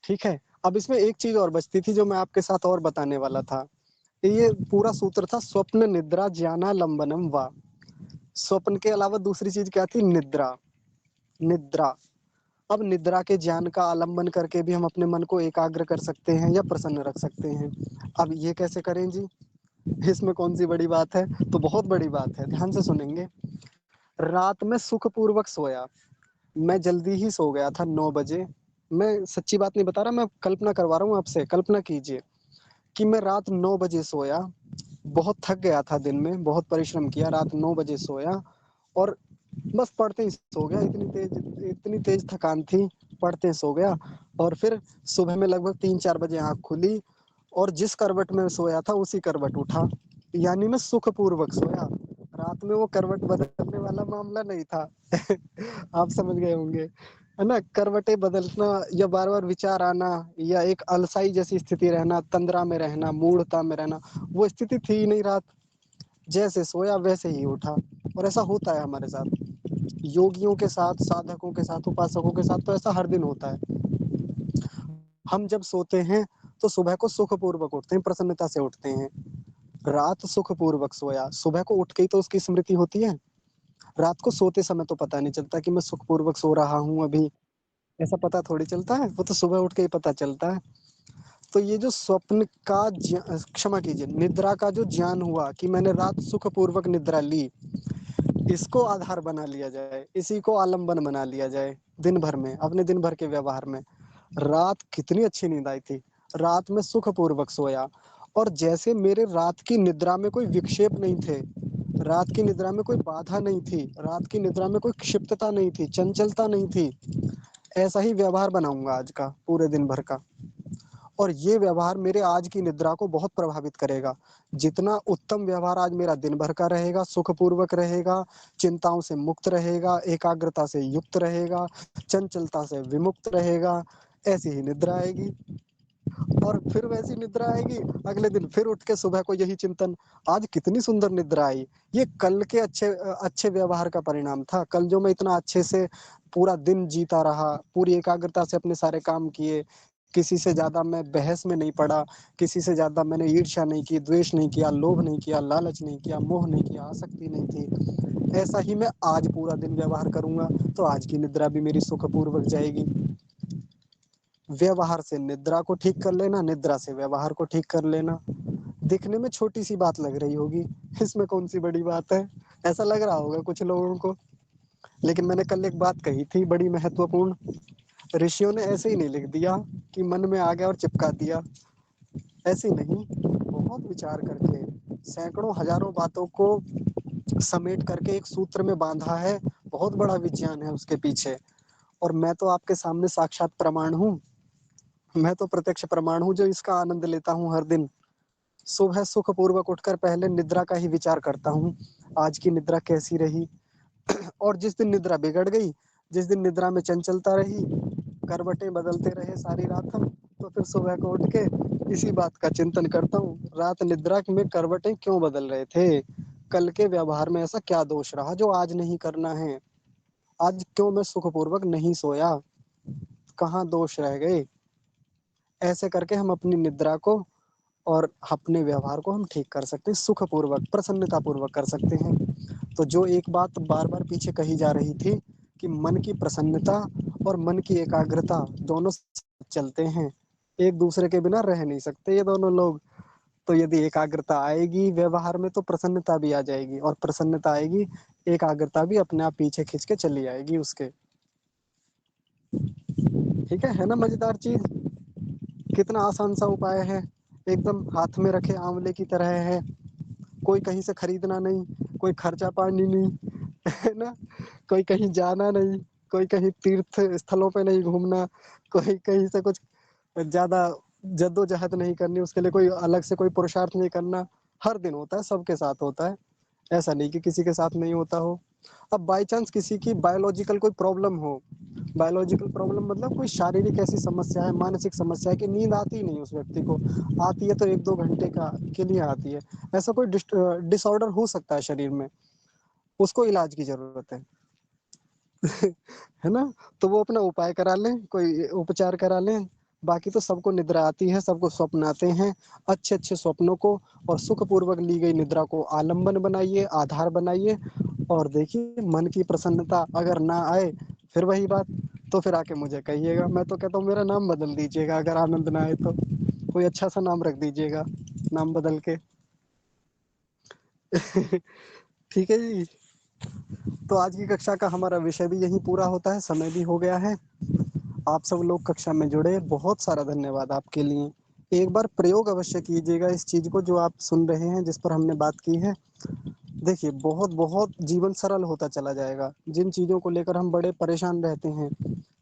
ठीक है। अब इसमें एक चीज और बचती थी जो मैं आपके साथ और बताने वाला था, ये पूरा सूत्र था स्वप्न निद्रा ज्ञानालंबनम वा। स्वप्न के अलावा दूसरी चीज क्या थी, निद्रा, निद्रा। अब निद्रा के ज्ञान का आलंबन करके भी हम अपने मन को एकाग्र कर सकते हैं या प्रसन्न रख सकते हैं। अब ये कैसे करें जी, इसमें कौन सी बड़ी बात है, तो बहुत बड़ी बात है, ध्यान से सुनेंगे। रात में सुखपूर्वक सोया, मैं जल्दी ही सो गया था 9 बजे, मैं सच्ची बात नहीं बता रहा, मैं कल्पना करवा रहा हूँ आपसे, कल्पना कीजिए कि मैं रात 9 बजे सोया, बहुत थक गया था दिन में, बहुत परिश्रम किया, रात 9 बजे सोया और बस पढ़ते ही सो गया, इतनी तेज थकान थी, पढ़ते सो गया। और फिर सुबह में लगभग 3-4 बजे आंख खुली और जिस करवट में सोया था उसी करवट उठा, यानी मैं सुखपूर्वक सोया। रात में वो करवट बदलने वाला मामला नहीं था। आप समझ गए होंगे, है ना। करवटें बदलना या बार बार विचार आना या एक अलसाई जैसी स्थिति रहना, तंद्रा में रहना, मूढ़ता में रहना, वो स्थिति थी ही नहीं रात। जैसे सोया वैसे ही उठा। और ऐसा होता है हमारे साथ, योगियों के साथ, साधकों के साथ, उपासकों के साथ तो ऐसा हर दिन होता है। हम जब सोते हैं तो सुबह को सुखपूर्वक उठते हैं, प्रसन्नता से उठते हैं। रात सुखपूर्वक सोया, सुबह को उठ के ही तो उसकी स्मृति होती है। रात को सोते समय तो पता नहीं चलता कि मैं सुखपूर्वक सो रहा हूँ अभी, ऐसा पता थोड़ी चलता है, वो तो सुबह उठ के ही पता चलता है। तो ये जो स्वप्न का क्षमा कीजिए, निद्रा का जो ज्ञान हुआ कि मैंने रात सुखपूर्वक निद्रा ली, इसको आधार बना लिया जाए, इसी को आलंबन बना लिया जाए दिन भर में, अपने दिन भर के व्यवहार में। रात कितनी अच्छी नींद आई थी, रात में सुखपूर्वक सोया, और जैसे मेरे रात की निद्रा में कोई विक्षेप नहीं थे, रात की निद्रा में कोई बाधा नहीं थी, रात की निद्रा में कोई क्षिप्तता नहीं थी, चंचलता नहीं थी, ऐसा ही व्यवहार बनाऊंगा आज का, पूरे दिन भर का। और ये व्यवहार मेरे आज की निद्रा को बहुत प्रभावित करेगा। जितना उत्तम व्यवहार आज मेरा दिन भर का रहेगा, सुखपूर्वक रहेगा, चिंताओं से मुक्त रहेगा, एकाग्रता से युक्त रहेगा, चंचलता से विमुक्त रहेगा, ऐसी ही निद्रा आएगी। और फिर वैसी निद्रा आएगी, अगले दिन फिर उठ के सुबह को यही चिंतन, आज कितनी सुंदर निद्रा आई। ये कल के अच्छे व्यवहार का परिणाम था। कल जो मैं इतना अच्छे से पूरा दिन जीता रहा, पूरी एकाग्रता से अपने सारे काम किए, किसी से ज्यादा मैं बहस में नहीं पड़ा, किसी से ज्यादा मैंने ईर्ष्या नहीं की, द्वेष नहीं किया, लोभ नहीं किया, लालच नहीं किया, मोह नहीं किया, आसक्ति नहीं थी, ऐसा ही मैं आज पूरा दिन व्यवहार करूंगा, तो आज की निद्रा भी मेरी सुखपूर्वक जाएगी। व्यवहार से निद्रा को ठीक कर लेना, निद्रा से व्यवहार को ठीक कर लेना। दिखने में छोटी सी बात लग रही होगी, इसमें कौन सी बड़ी बात है, ऐसा लग रहा होगा कुछ लोगों को, लेकिन मैंने कल एक बात कही थी बड़ी महत्वपूर्ण। ऋषियों ने ऐसे ही नहीं लिख दिया कि मन में आ गया और चिपका दिया, ऐसे नहीं, बहुत विचार करके, सैकड़ों हजारों बातों को समेट करके एक सूत्र में बांधा है, बहुत बड़ा विज्ञान है उसके पीछे। और मैं तो आपके सामने साक्षात प्रमाण हूँ, मैं तो प्रत्यक्ष प्रमाण हूँ जो इसका आनंद लेता हूँ हर दिन। सुबह सुखपूर्वक उठकर पहले निद्रा का ही विचार करता हूँ, आज की निद्रा कैसी रही। और जिस दिन निद्रा बिगड़ गई, जिस दिन निद्रा में चंचलता रही, करवटें बदलते रहे सारी रात हम, तो फिर सुबह को उठ के इसी बात का चिंतन करता हूँ, रात निद्रा में करवटें क्यों बदल रहे थे, कल के व्यवहार में ऐसा क्या दोष रहा जो आज नहीं करना है, आज क्यों मैं सुखपूर्वक नहीं सोया, कहाँ दोष रह गए। ऐसे करके हम अपनी निद्रा को और अपने व्यवहार को हम ठीक कर सकते हैं, सुखपूर्वक प्रसन्नता पूर्वक कर सकते हैं। तो जो एक बात बार बार पीछे कही जा रही थी कि मन की प्रसन्नता और मन की एकाग्रता दोनों चलते हैं, एक दूसरे के बिना रह नहीं सकते ये दोनों लोग। तो यदि एकाग्रता आएगी व्यवहार में तो प्रसन्नता भी आ जाएगी, और प्रसन्नता आएगी, एकाग्रता भी अपने आप पीछे खींच के चली आएगी उसके। ठीक है ना मजेदार चीज, कितना आसान सा उपाय है, एकदम हाथ में रखे आंवले की तरह है, कोई कहीं से खरीदना नहीं, कोई खर्चा पानी नहीं, है ना, कोई कहीं जाना नहीं, कोई कहीं तीर्थ स्थलों पे नहीं घूमना, कोई कहीं से कुछ ज्यादा जद्दोजहद नहीं करनी, उसके लिए कोई अलग से कोई पुरुषार्थ नहीं करना, हर दिन होता है, सबके साथ होता है, ऐसा नहीं कि किसी के साथ नहीं होता हो। अब बाई चांस किसी की बायोलॉजिकल कोई प्रॉब्लम हो, बायोलॉजिकल प्रॉब्लम मतलब कोई शारीरिक ऐसी समस्या है, मानसिक समस्या है कि नींद आती ही नहीं उस व्यक्ति को, आती है तो 1-2 घंटे का के लिए आती है, ऐसा कोई डिसऑर्डर हो सकता है शरीर में, उसको इलाज की जरूरत है है ना, तो वो अपना उपाय करा लें, कोई उपचार करा लें। बाकी तो सबको निद्रा आती है, सबको स्वप्न आते हैं, अच्छे अच्छे स्वप्नों को और सुखपूर्वक ली गई निद्रा को आलंबन बनाइए, आधार बनाइए, और देखिए मन की प्रसन्नता अगर ना आए, फिर वही बात, तो फिर आके मुझे कहिएगा, मैं तो कहता हूँ मेरा नाम बदल दीजिएगा, अगर आनंद ना आए तो कोई अच्छा सा नाम रख दीजिएगा, नाम बदल के ठीक है जी। तो आज की कक्षा का हमारा विषय भी यही पूरा होता है, समय भी हो गया है। आप सब लोग कक्षा में जुड़े, बहुत सारा धन्यवाद आपके लिए। एक बार प्रयोग अवश्य कीजिएगा इस चीज को जो आप सुन रहे हैं, जिस पर हमने बात की है। देखिए बहुत बहुत जीवन सरल होता चला जाएगा, जिन चीजों को लेकर हम बड़े परेशान रहते हैं,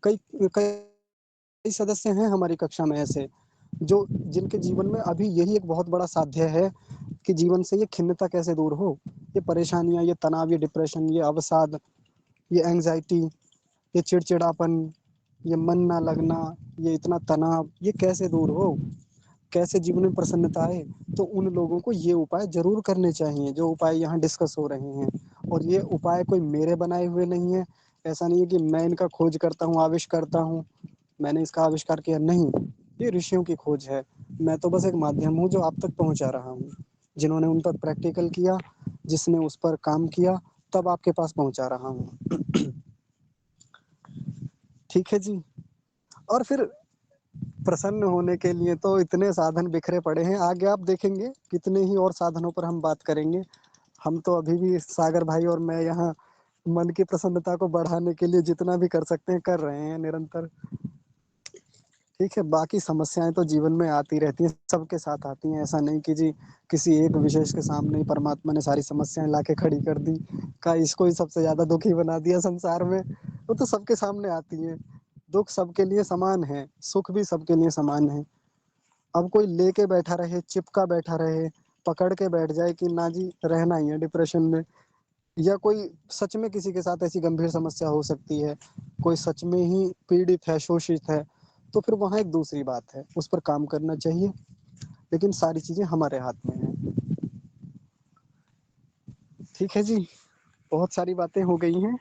कई कई सदस्य हैं हमारी कक्षा में ऐसे जो जिनके जीवन में अभी यही एक बहुत बड़ा साध्य है कि जीवन से ये खिन्नता कैसे दूर हो, ये परेशानियां, ये तनाव, ये डिप्रेशन, ये अवसाद, ये एंजाइटी, ये चिड़चिड़ापन, ये मन ना लगना, ये इतना तनाव, ये कैसे दूर हो, कैसे जीवन में प्रसन्नता आए। तो उन लोगों को ये उपाय जरूर करने चाहिए जो उपाय यहाँ डिस्कस हो रहे हैं। और ये उपाय कोई मेरे बनाए हुए नहीं है, ऐसा नहीं है कि मैं इनका खोज करता हूँ, आविष्कार करता हूँ, मैंने इसका आविष्कार किया, नहीं, ये ऋषियों की खोज है। मैं तो बस एक माध्यम हूँ जो आप तक पहुँचा रहा हूँ, जिन्होंने उन पर प्रैक्टिकल किया, जिसने उस पर काम किया, तब आपके पास पहुँचा रहा हूँ ठीक है जी। और फिर प्रसन्न होने के लिए तो इतने साधन बिखरे पड़े हैं, आगे आप देखेंगे कितने ही और साधनों पर हम बात करेंगे। हम तो अभी भी सागर भाई और मैं यहाँ मन की प्रसन्नता को बढ़ाने के लिए जितना भी कर सकते हैं कर रहे हैं निरंतर। ठीक है, बाकी समस्याएं तो जीवन में आती रहती हैं, सबके साथ आती हैं। ऐसा नहीं कि जी किसी एक विशेष के सामने ही परमात्मा ने सारी समस्याएं लाके खड़ी कर दी, का इसको ही सबसे ज्यादा दुखी बना दिया संसार में। वो तो सबके सामने आती हैं। दुख सबके लिए समान है, सुख भी सबके लिए समान है। अब कोई लेके बैठा रहे, चिपका बैठा रहे, पकड़ के बैठ जाए कि ना जी रहना ही है डिप्रेशन में, या कोई सच में किसी के साथ ऐसी गंभीर समस्या हो सकती है, कोई सच में ही पीड़ित है, शोषित है, तो फिर वहाँ एक दूसरी बात है, उस पर काम करना चाहिए। लेकिन सारी चीजें हमारे हाथ में हैं। ठीक है जी, बहुत सारी बातें हो गई हैं।